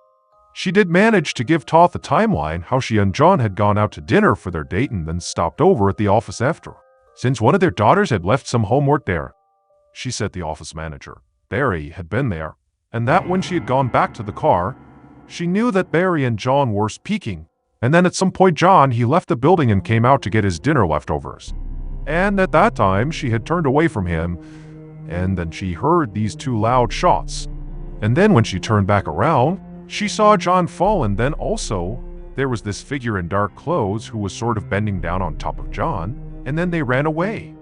She did manage to give Toth a timeline how she and John had gone out to dinner for their date and then stopped over at the office after, since one of their daughters had left some homework there. She said the office manager, Barry, had been there, and that when she had gone back to the car, she knew that Barry and John were speaking, and then at some point John, he left the building and came out to get his dinner leftovers. And at that time, she had turned away from him, and then she heard these two loud shots. And then when she turned back around, she saw John fall, and then also there was this figure in dark clothes who was sort of bending down on top of John, and then they ran away.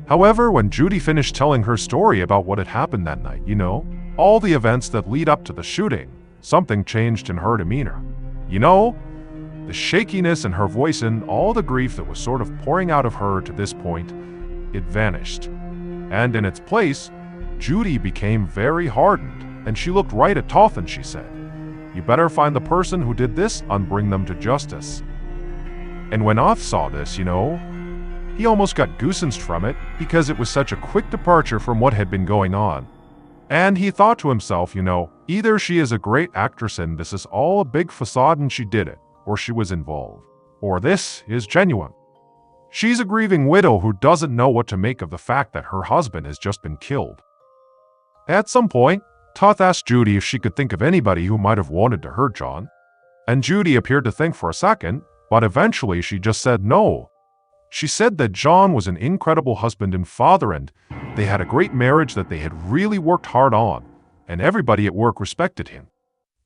However, when Judy finished telling her story about what had happened that night, all the events that lead up to the shooting, something changed in her demeanor. The shakiness in her voice and all the grief that was sort of pouring out of her to this point, it vanished. And in its place, Judy became very hardened, and she looked right at Toth and she said, "You better find the person who did this and bring them to justice." And when Toth saw this, he almost got goosebumps from it because it was such a quick departure from what had been going on. And he thought to himself, either she is a great actress and this is all a big facade and she did it, or she was involved, or this is genuine. She's a grieving widow who doesn't know what to make of the fact that her husband has just been killed. At some point, Toth asked Judy if she could think of anybody who might have wanted to hurt John, and Judy appeared to think for a second, but eventually she just said no. She said that John was an incredible husband and father, and they had a great marriage that they had really worked hard on, and everybody at work respected him.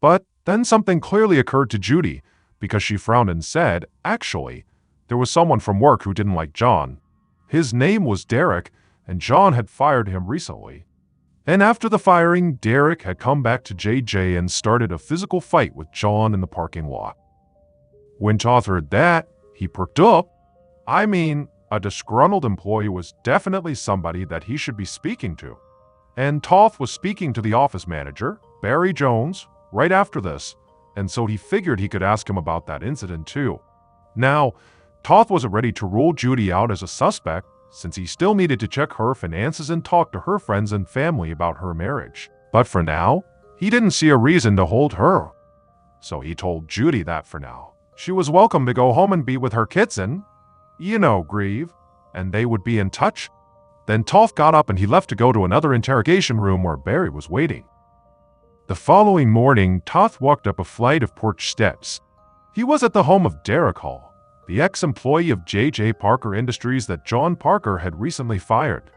But then something clearly occurred to Judy, because she frowned and said, actually, there was someone from work who didn't like John. His name was Derek, and John had fired him recently. And after the firing, Derek had come back to JJ and started a physical fight with John in the parking lot. When Toth heard that, he perked up. A disgruntled employee was definitely somebody that he should be speaking to. And Toth was speaking to the office manager, Barry Jones, right after this, and so he figured he could ask him about that incident too. Now, Toth wasn't ready to rule Judy out as a suspect, since he still needed to check her finances and talk to her friends and family about her marriage. But for now, he didn't see a reason to hold her. So he told Judy that for now, she was welcome to go home and be with her kids and, grieve, and they would be in touch. Then Toth got up and he left to go to another interrogation room where Barry was waiting. The following morning, Toth walked up a flight of porch steps. He was at the home of Derek Hall, the ex-employee of J.J. Parker Industries that John Parker had recently fired.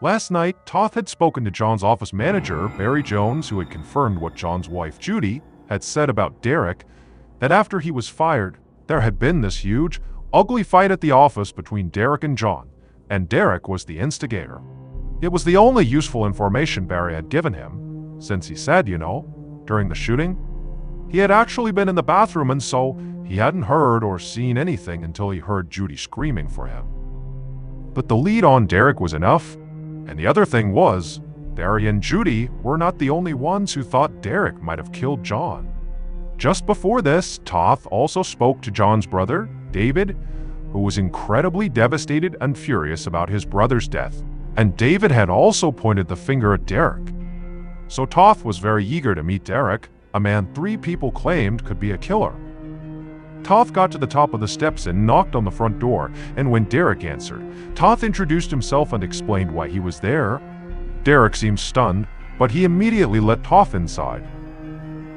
Last night, Toth had spoken to John's office manager, Barry Jones, who had confirmed what John's wife, Judy, had said about Derek, that after he was fired, there had been this huge, ugly fight at the office between Derek and John, and Derek was the instigator. It was the only useful information Barry had given him, since he said, during the shooting, he had actually been in the bathroom and so he hadn't heard or seen anything until he heard Judy screaming for him. But the lead on Derek was enough, and the other thing was, Barry and Judy were not the only ones who thought Derek might have killed John. Just before this, Toth also spoke to John's brother, David, who was incredibly devastated and furious about his brother's death, and David had also pointed the finger at Derek. So Toth was very eager to meet Derek, a man 3 people claimed could be a killer. Toth got to the top of the steps and knocked on the front door, and when Derek answered, Toth introduced himself and explained why he was there. Derek seemed stunned, but he immediately let Toth inside.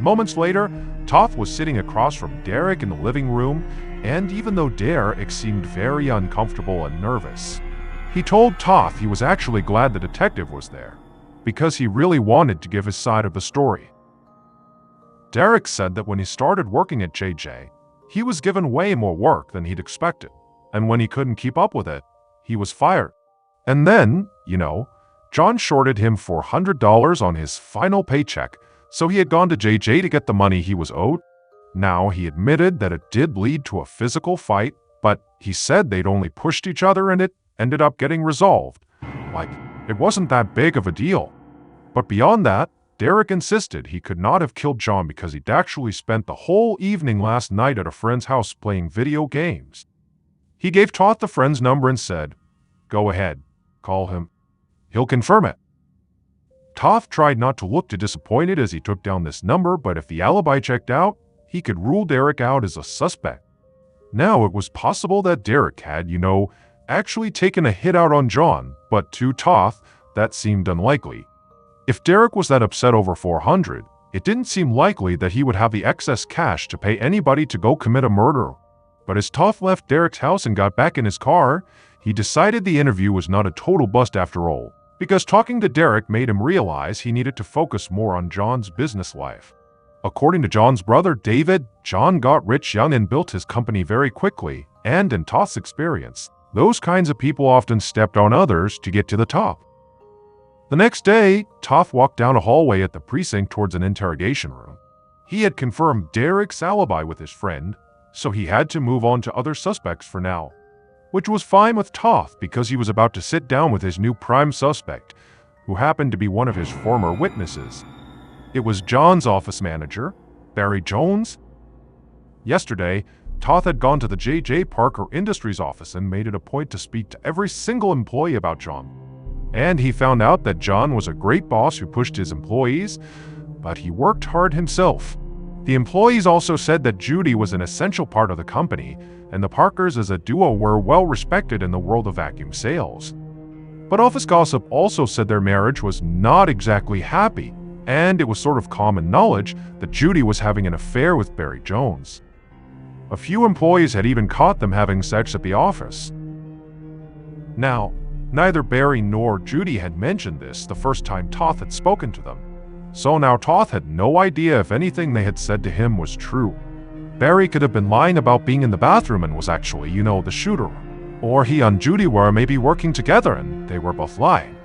Moments later, Toth was sitting across from Derek in the living room, and even though Derek seemed very uncomfortable and nervous, he told Toth he was actually glad the detective was there, because he really wanted to give his side of the story. Derek said that when he started working at JJ, he was given way more work than he'd expected, And when he couldn't keep up with it, he was fired. And then, John shorted him $400 on his final paycheck, so he had gone to JJ to get the money he was owed. Now, he admitted that it did lead to a physical fight, but he said they'd only pushed each other and it ended up getting resolved. Like, it wasn't that big of a deal. But beyond that, Derek insisted he could not have killed John because he'd actually spent the whole evening last night at a friend's house playing video games. He gave Toth the friend's number and said, "Go ahead, call him. He'll confirm it." Toth tried not to look too disappointed as he took down this number, but if the alibi checked out, he could rule Derek out as a suspect. Now, it was possible that Derek had, actually taken a hit out on John, but to Toth, that seemed unlikely. If Derek was that upset over $400, it didn't seem likely that he would have the excess cash to pay anybody to go commit a murder. But as Toth left Derek's house and got back in his car, he decided the interview was not a total bust after all, because talking to Derek made him realize he needed to focus more on John's business life. According to John's brother David, John got rich young and built his company very quickly, and in Toth's experience, those kinds of people often stepped on others to get to the top. The next day, Toth walked down a hallway at the precinct towards an interrogation room. He had confirmed Derek's alibi with his friend, so he had to move on to other suspects for now, which was fine with Toth because he was about to sit down with his new prime suspect, who happened to be one of his former witnesses. It was John's office manager, Barry Jones. Yesterday, Toth had gone to the J.J. Parker Industries office and made it a point to speak to every single employee about John. And he found out that John was a great boss who pushed his employees, but he worked hard himself. The employees also said that Judy was an essential part of the company, and the Parkers as a duo were well respected in the world of vacuum sales. But office gossip also said their marriage was not exactly happy, and it was sort of common knowledge that Judy was having an affair with Barry Jones. A few employees had even caught them having sex at the office. Now, neither Barry nor Judy had mentioned this the first time Toth had spoken to them, so now Toth had no idea if anything they had said to him was true. Barry could have been lying about being in the bathroom and was actually, the shooter. Or he and Judy were maybe working together and they were both lying.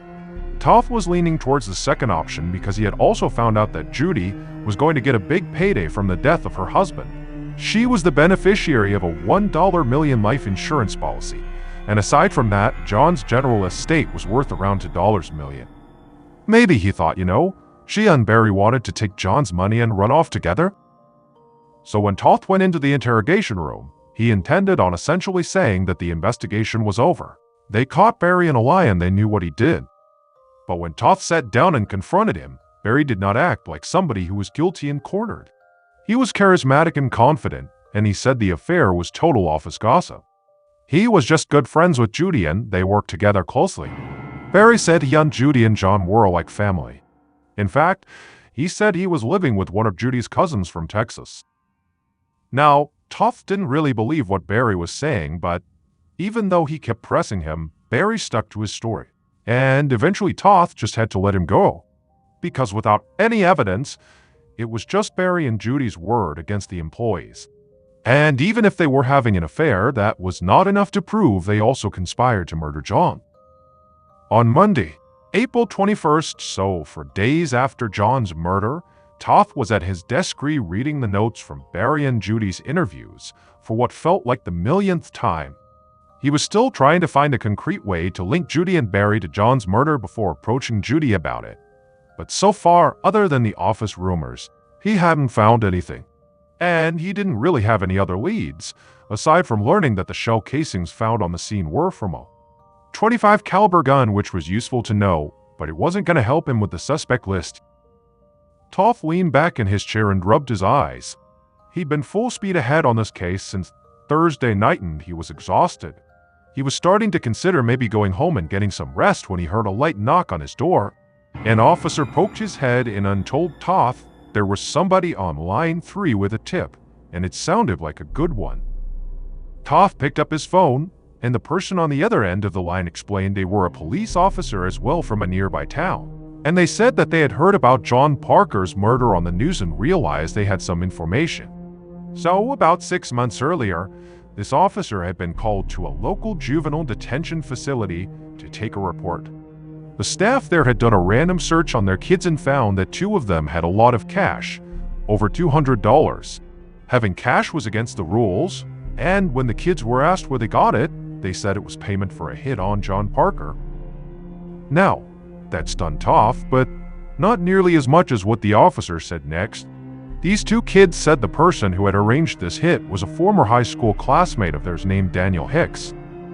Toth was leaning towards the second option because he had also found out that Judy was going to get a big payday from the death of her husband. She was the beneficiary of a $1 million life insurance policy, and aside from that, John's general estate was worth around $2 million. Maybe, he thought, she and Barry wanted to take John's money and run off together. So when Toth went into the interrogation room, he intended on essentially saying that the investigation was over. They caught Barry in a lie and they knew what he did. But when Toth sat down and confronted him, Barry did not act like somebody who was guilty and cornered. He was charismatic and confident, and he said the affair was total office gossip. He was just good friends with Judy and they worked together closely. Barry said he and Judy and John were like family. In fact, he said he was living with one of Judy's cousins from Texas. Now, Toth didn't really believe what Barry was saying, but even though he kept pressing him, Barry stuck to his story. And eventually Toth just had to let him go. Because without any evidence, it was just Barry and Judy's word against the employees. And even if they were having an affair, that was not enough to prove they also conspired to murder John. On Monday, April 21st, so for days after John's murder, Toth was at his desk reading the notes from Barry and Judy's interviews for what felt like the millionth time. He was still trying to find a concrete way to link Judy and Barry to John's murder before approaching Judy about it. But so far, other than the office rumors, he hadn't found anything. And he didn't really have any other leads, aside from learning that the shell casings found on the scene were from a .25 caliber gun, which was useful to know, but it wasn't going to help him with the suspect list. Toth leaned back in his chair and rubbed his eyes. He'd been full speed ahead on this case since Thursday night and he was exhausted. He was starting to consider maybe going home and getting some rest when he heard a light knock on his door. An officer poked his head in and told Toth there was somebody on line 3 with a tip, and it sounded like a good one. Toth picked up his phone, and the person on the other end of the line explained they were a police officer as well from a nearby town. And they said that they had heard about John Parker's murder on the news and realized they had some information. So, about 6 months earlier, this officer had been called to a local juvenile detention facility to take a report. The staff there had done a random search on their kids and found that two of them had a lot of cash, over $200. Having cash was against the rules, and when the kids were asked where they got it, they said it was payment for a hit on John Parker. Now, that stunned Toff, but not nearly as much as what the officer said next. These two kids said the person who had arranged this hit was a former high school classmate of theirs named Daniel Hicks.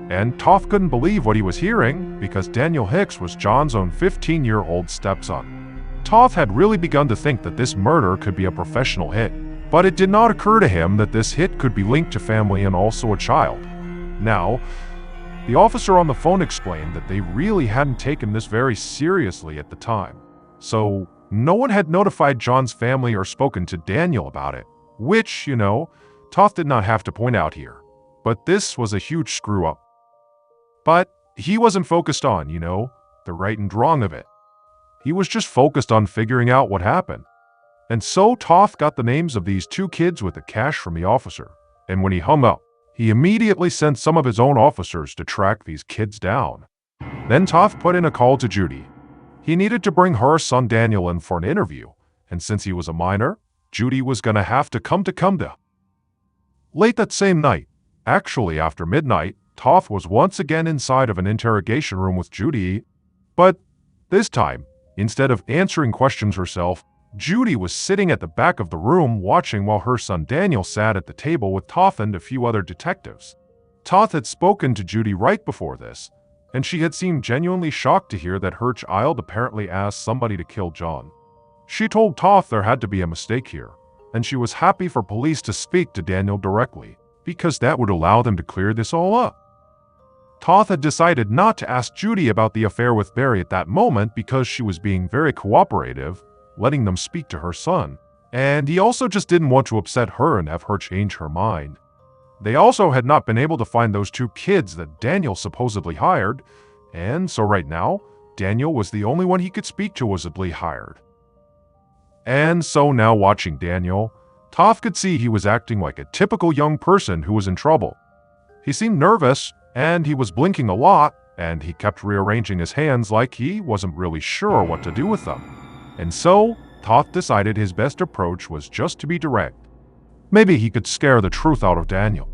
And Toff couldn't believe what he was hearing because Daniel Hicks was John's own 15-year-old stepson. Toff had really begun to think that this murder could be a professional hit, but it did not occur to him that this hit could be linked to family and also a child. Now, the officer on the phone explained that they really hadn't taken this very seriously at the time. So, no one had notified John's family or spoken to Daniel about it, which, Toff did not have to point out here. But this was a huge screw-up. But he wasn't focused on, the right and wrong of it. He was just focused on figuring out what happened. And so Toff got the names of these two kids with the cash from the officer. And when he hung up, he immediately sent some of his own officers to track these kids down. Then Toff put in a call to Judy. He needed to bring her son Daniel in for an interview, and since he was a minor, Judy was going to have to come to. Late that same night, actually after midnight, Toff was once again inside of an interrogation room with Judy, but this time, instead of answering questions herself, Judy was sitting at the back of the room watching while her son Daniel sat at the table with Toff and a few other detectives. Toff had spoken to Judy right before this, and she had seemed genuinely shocked to hear that her child apparently asked somebody to kill John. She told Toff there had to be a mistake here, and she was happy for police to speak to Daniel directly, because that would allow them to clear this all up. Toff had decided not to ask Judy about the affair with Barry at that moment because she was being very cooperative, letting them speak to her son, and he also just didn't want to upset her and have her change her mind. They also had not been able to find those two kids that Daniel supposedly hired, and so right now, Daniel was the only one he could speak to supposedly hired. And so now watching Daniel, Toff could see he was acting like a typical young person who was in trouble. He seemed nervous, and he was blinking a lot, and he kept rearranging his hands like he wasn't really sure what to do with them. And so, Toff decided his best approach was just to be direct. Maybe he could scare the truth out of Daniel.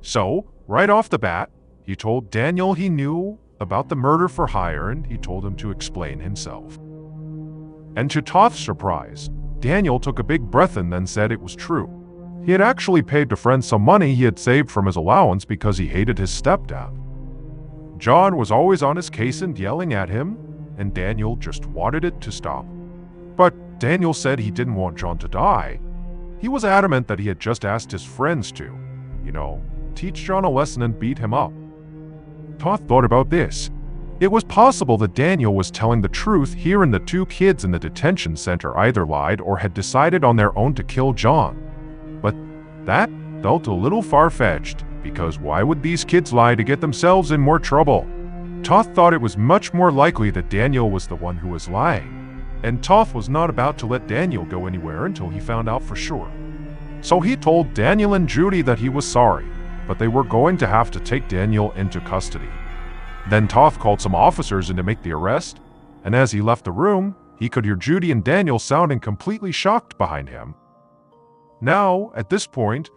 So, right off the bat, he told Daniel he knew about the murder for hire and he told him to explain himself. And to Toff's surprise, Daniel took a big breath and then said it was true. He had actually paid a friend some money he had saved from his allowance because he hated his stepdad. John was always on his case and yelling at him, and Daniel just wanted it to stop. But Daniel said he didn't want John to die. He was adamant that he had just asked his friends to, teach John a lesson and beat him up. Toff thought about this. It was possible that Daniel was telling the truth here and the two kids in the detention center either lied or had decided on their own to kill John. But that felt a little far-fetched, because why would these kids lie to get themselves in more trouble? Toff thought it was much more likely that Daniel was the one who was lying, and Toff was not about to let Daniel go anywhere until he found out for sure. So he told Daniel and Judy that he was sorry, but they were going to have to take Daniel into custody. Then Toff called some officers in to make the arrest, and as he left the room, he could hear Judy and Daniel sounding completely shocked behind him. Now, at this point,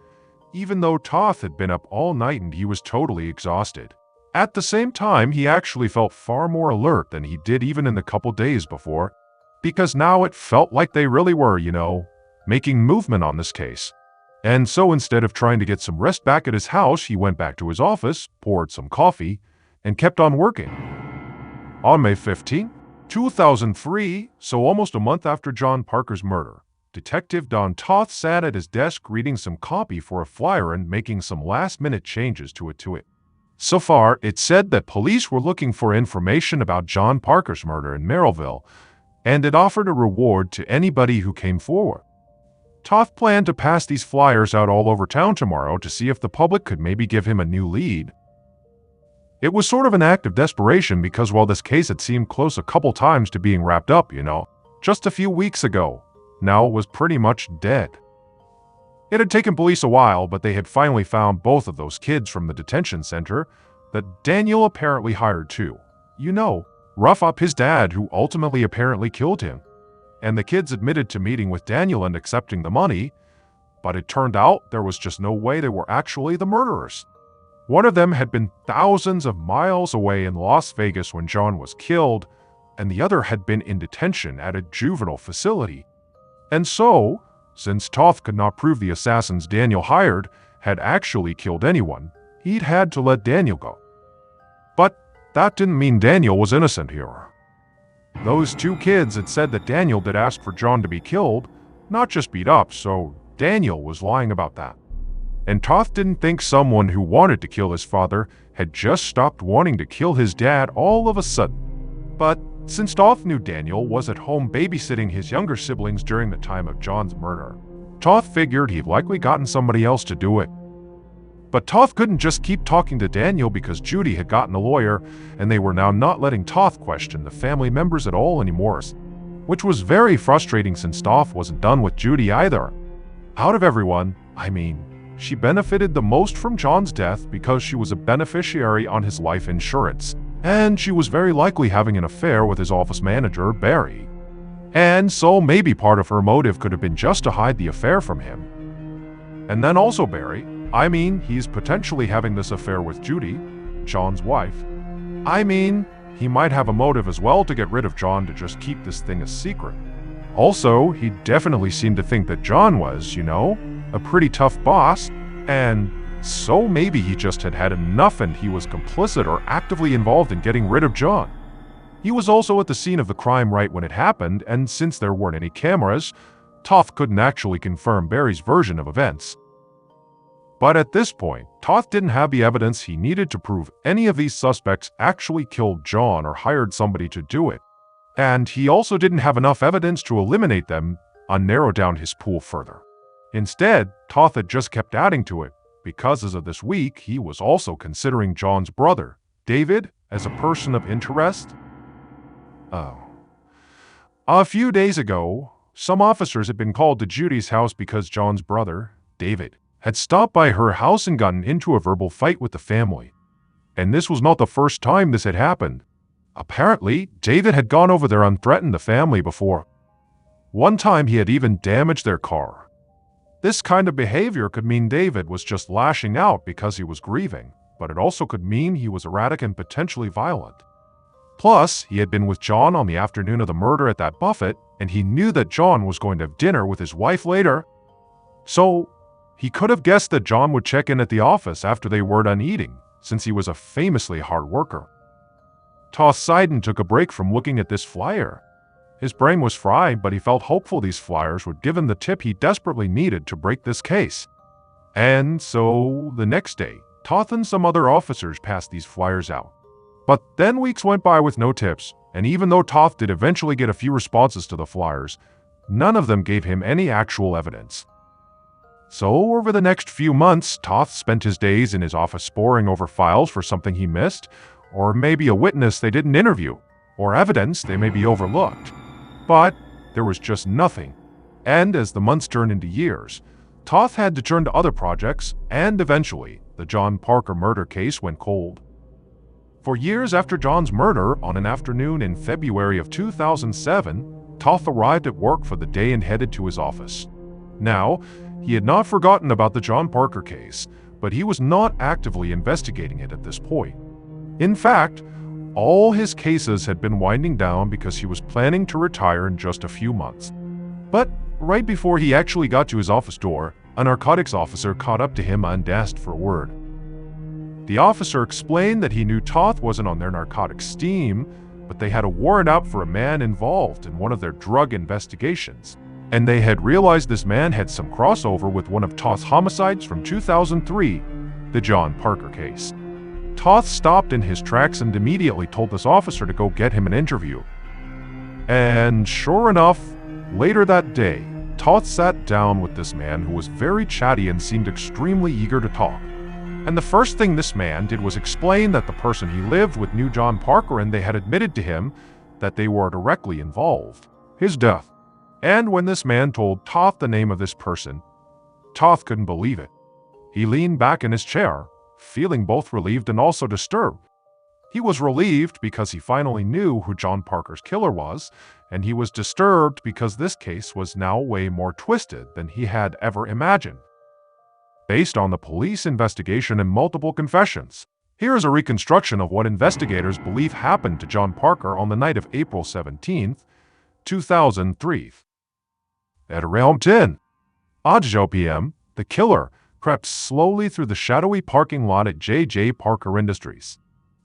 even though Toff had been up all night and he was totally exhausted, at the same time he actually felt far more alert than he did even in the couple days before, because now it felt like they really were, making movement on this case. And so instead of trying to get some rest back at his house, he went back to his office, poured some coffee, and kept on working. On May 15, 2003, so almost a month after John Parker's murder, Detective Don Toth sat at his desk reading some copy for a flyer and making some last-minute changes to it. So far, it said that police were looking for information about John Parker's murder in Merrillville, and it offered a reward to anybody who came forward. Toth planned to pass these flyers out all over town tomorrow to see if the public could maybe give him a new lead. It was sort of an act of desperation because while this case had seemed close a couple times to being wrapped up, just a few weeks ago, now it was pretty much dead. It had taken police a while, but they had finally found both of those kids from the detention center that Daniel apparently hired too. You know, rough up his dad, who ultimately apparently killed him. And the kids admitted to meeting with Daniel and accepting the money, but it turned out there was just no way they were actually the murderers. One of them had been thousands of miles away in Las Vegas when John was killed, and the other had been in detention at a juvenile facility. And so, since Toth could not prove the assassins Daniel hired had actually killed anyone, he'd had to let Daniel go. But that didn't mean Daniel was innocent here. Those two kids had said that Daniel did ask for John to be killed, not just beat up, so Daniel was lying about that. And Toth didn't think someone who wanted to kill his father had just stopped wanting to kill his dad all of a sudden. But since Toth knew Daniel was at home babysitting his younger siblings during the time of John's murder, Toth figured he'd likely gotten somebody else to do it. But Toth couldn't just keep talking to Daniel because Judy had gotten a lawyer, and they were now not letting Toth question the family members at all anymore, which was very frustrating since Toth wasn't done with Judy either. Out of everyone, she benefited the most from John's death because she was a beneficiary on his life insurance, and she was very likely having an affair with his office manager, Barry. And so maybe part of her motive could have been just to hide the affair from him. And then also Barry, he's potentially having this affair with Judy, John's wife. He might have a motive as well to get rid of John to just keep this thing a secret. Also, he definitely seemed to think that John was, a pretty tough boss, and so maybe he just had had enough and he was complicit or actively involved in getting rid of John. He was also at the scene of the crime right when it happened, and since there weren't any cameras, Toth couldn't actually confirm Barry's version of events. But at this point, Toth didn't have the evidence he needed to prove any of these suspects actually killed John or hired somebody to do it. And he also didn't have enough evidence to eliminate them and narrow down his pool further. Instead, Toth had just kept adding to it, because as of this week, he was also considering John's brother, David, as a person of interest. A few days ago, some officers had been called to Judy's house because John's brother, David, had stopped by her house and gotten into a verbal fight with the family. And this was not the first time this had happened. Apparently, David had gone over there and threatened the family before. One time he had even damaged their car. This kind of behavior could mean David was just lashing out because he was grieving, but it also could mean he was erratic and potentially violent. Plus, he had been with John on the afternoon of the murder at that buffet, and he knew that John was going to have dinner with his wife later. So, he could have guessed that John would check in at the office after they were done eating, since he was a famously hard worker. Toth sighed and took a break from looking at this flyer. His brain was fried, but he felt hopeful these flyers would give him the tip he desperately needed to break this case. And so, the next day, Toth and some other officers passed these flyers out. But then weeks went by with no tips, and even though Toth did eventually get a few responses to the flyers, none of them gave him any actual evidence. So, over the next few months, Toth spent his days in his office poring over files for something he missed, or maybe a witness they didn't interview, or evidence they maybe overlooked. But there was just nothing. And as the months turned into years, Toth had to turn to other projects, and eventually, the John Parker murder case went cold. For years after John's murder, on an afternoon in February of 2007, Toth arrived at work for the day and headed to his office. Now, he had not forgotten about the John Parker case, but he was not actively investigating it at this point. In fact, all his cases had been winding down because he was planning to retire in just a few months. But right before he actually got to his office door, a narcotics officer caught up to him and asked for a word. The officer explained that he knew Toth wasn't on their narcotics team, but they had a warrant out for a man involved in one of their drug investigations, and they had realized this man had some crossover with one of Toth's homicides from 2003, the John Parker case. Toth stopped in his tracks and immediately told this officer to go get him an interview. And sure enough, later that day, Toth sat down with this man who was very chatty and seemed extremely eager to talk. And the first thing this man did was explain that the person he lived with knew John Parker and they had admitted to him that they were directly involved, his death. And when this man told Toth the name of this person, Toth couldn't believe it. He leaned back in his chair, feeling both relieved and also disturbed. He was relieved because he finally knew who John Parker's killer was, and he was disturbed because this case was now way more twisted than he had ever imagined. Based on the police investigation and multiple confessions, here is a reconstruction of what investigators believe happened to John Parker on the night of April 17, 2003. At around 10:00 p.m., the killer crept slowly through the shadowy parking lot at J.J. Parker Industries.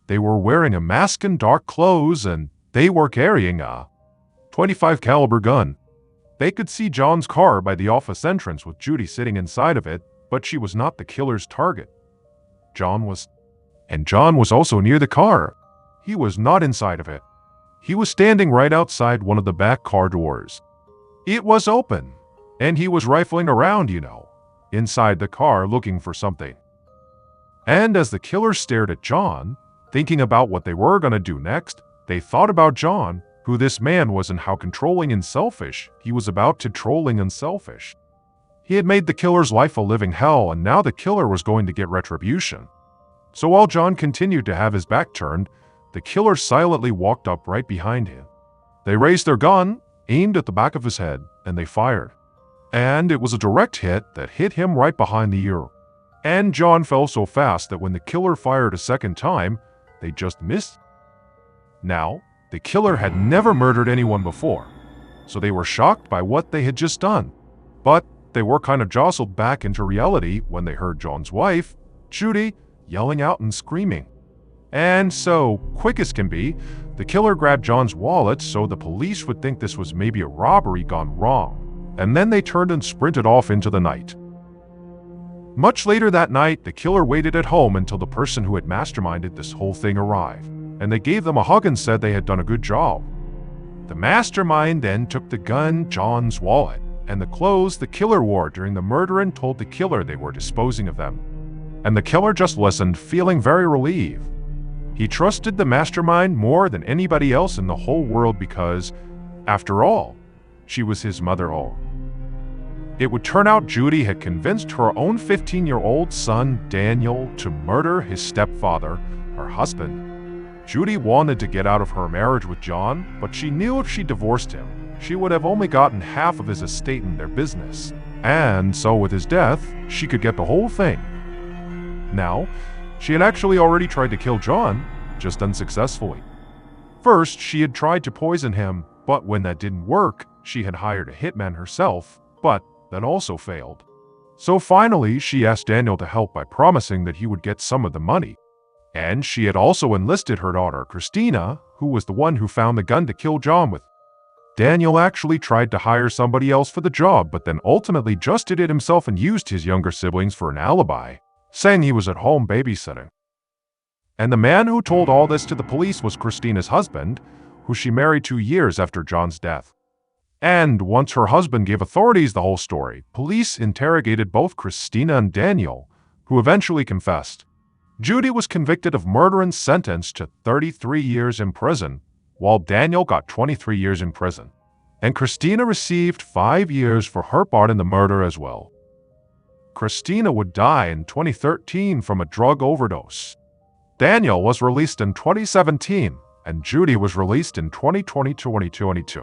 They were wearing a mask and dark clothes, and they were carrying a .25 caliber gun. They could see John's car by the office entrance with Judy sitting inside of it, but she was not the killer's target. John was also near the car. He was not inside of it. He was standing right outside one of the back car doors. It was open, and he was rifling around, inside the car looking for something. And as the killer stared at John, thinking about what they were going to do next, they thought about John, who this man was, and how controlling and selfish he was about to trolling and selfish. He had made the killer's life a living hell, and now the killer was going to get retribution. So while John continued to have his back turned, the killer silently walked up right behind him. They raised their gun, aimed at the back of his head, and they fired. And it was a direct hit that hit him right behind the ear. And John fell so fast that when the killer fired a second time, they just missed. Now, the killer had never murdered anyone before, so they were shocked by what they had just done. But they were kind of jostled back into reality when they heard John's wife, Judy, yelling out and screaming. And so, quick as can be, the killer grabbed John's wallet so the police would think this was maybe a robbery gone wrong, and then they turned and sprinted off into the night. Much later that night, the killer waited at home until the person who had masterminded this whole thing arrived, and they gave them a hug and said they had done a good job. The mastermind then took the gun, John's wallet, and the clothes the killer wore during the murder and told the killer they were disposing of them. And the killer just listened, feeling very relieved. He trusted the mastermind more than anybody else in the whole world because, after all, she was his mother-in-law. It would turn out Judy had convinced her own 15-year-old son, Daniel, to murder his stepfather, her husband. Judy wanted to get out of her marriage with John, but she knew if she divorced him, she would have only gotten half of his estate and their business. And so with his death, she could get the whole thing. Now, she had actually already tried to kill John, just unsuccessfully. First, she had tried to poison him, but when that didn't work, she had hired a hitman herself, but that also failed. So finally, she asked Daniel to help by promising that he would get some of the money. And she had also enlisted her daughter, Christina, who was the one who found the gun to kill John with. Daniel actually tried to hire somebody else for the job, but then ultimately just did it himself and used his younger siblings for an alibi, saying he was at home babysitting. And the man who told all this to the police was Christina's husband, who she married 2 years after John's death. And once her husband gave authorities the whole story, police interrogated both Christina and Daniel, who eventually confessed. Judy was convicted of murder and sentenced to 33 years in prison, while Daniel got 23 years in prison. And Christina received 5 years for her part in the murder as well. Christina would die in 2013 from a drug overdose. Daniel was released in 2017, and Judy was released in 2020-2022.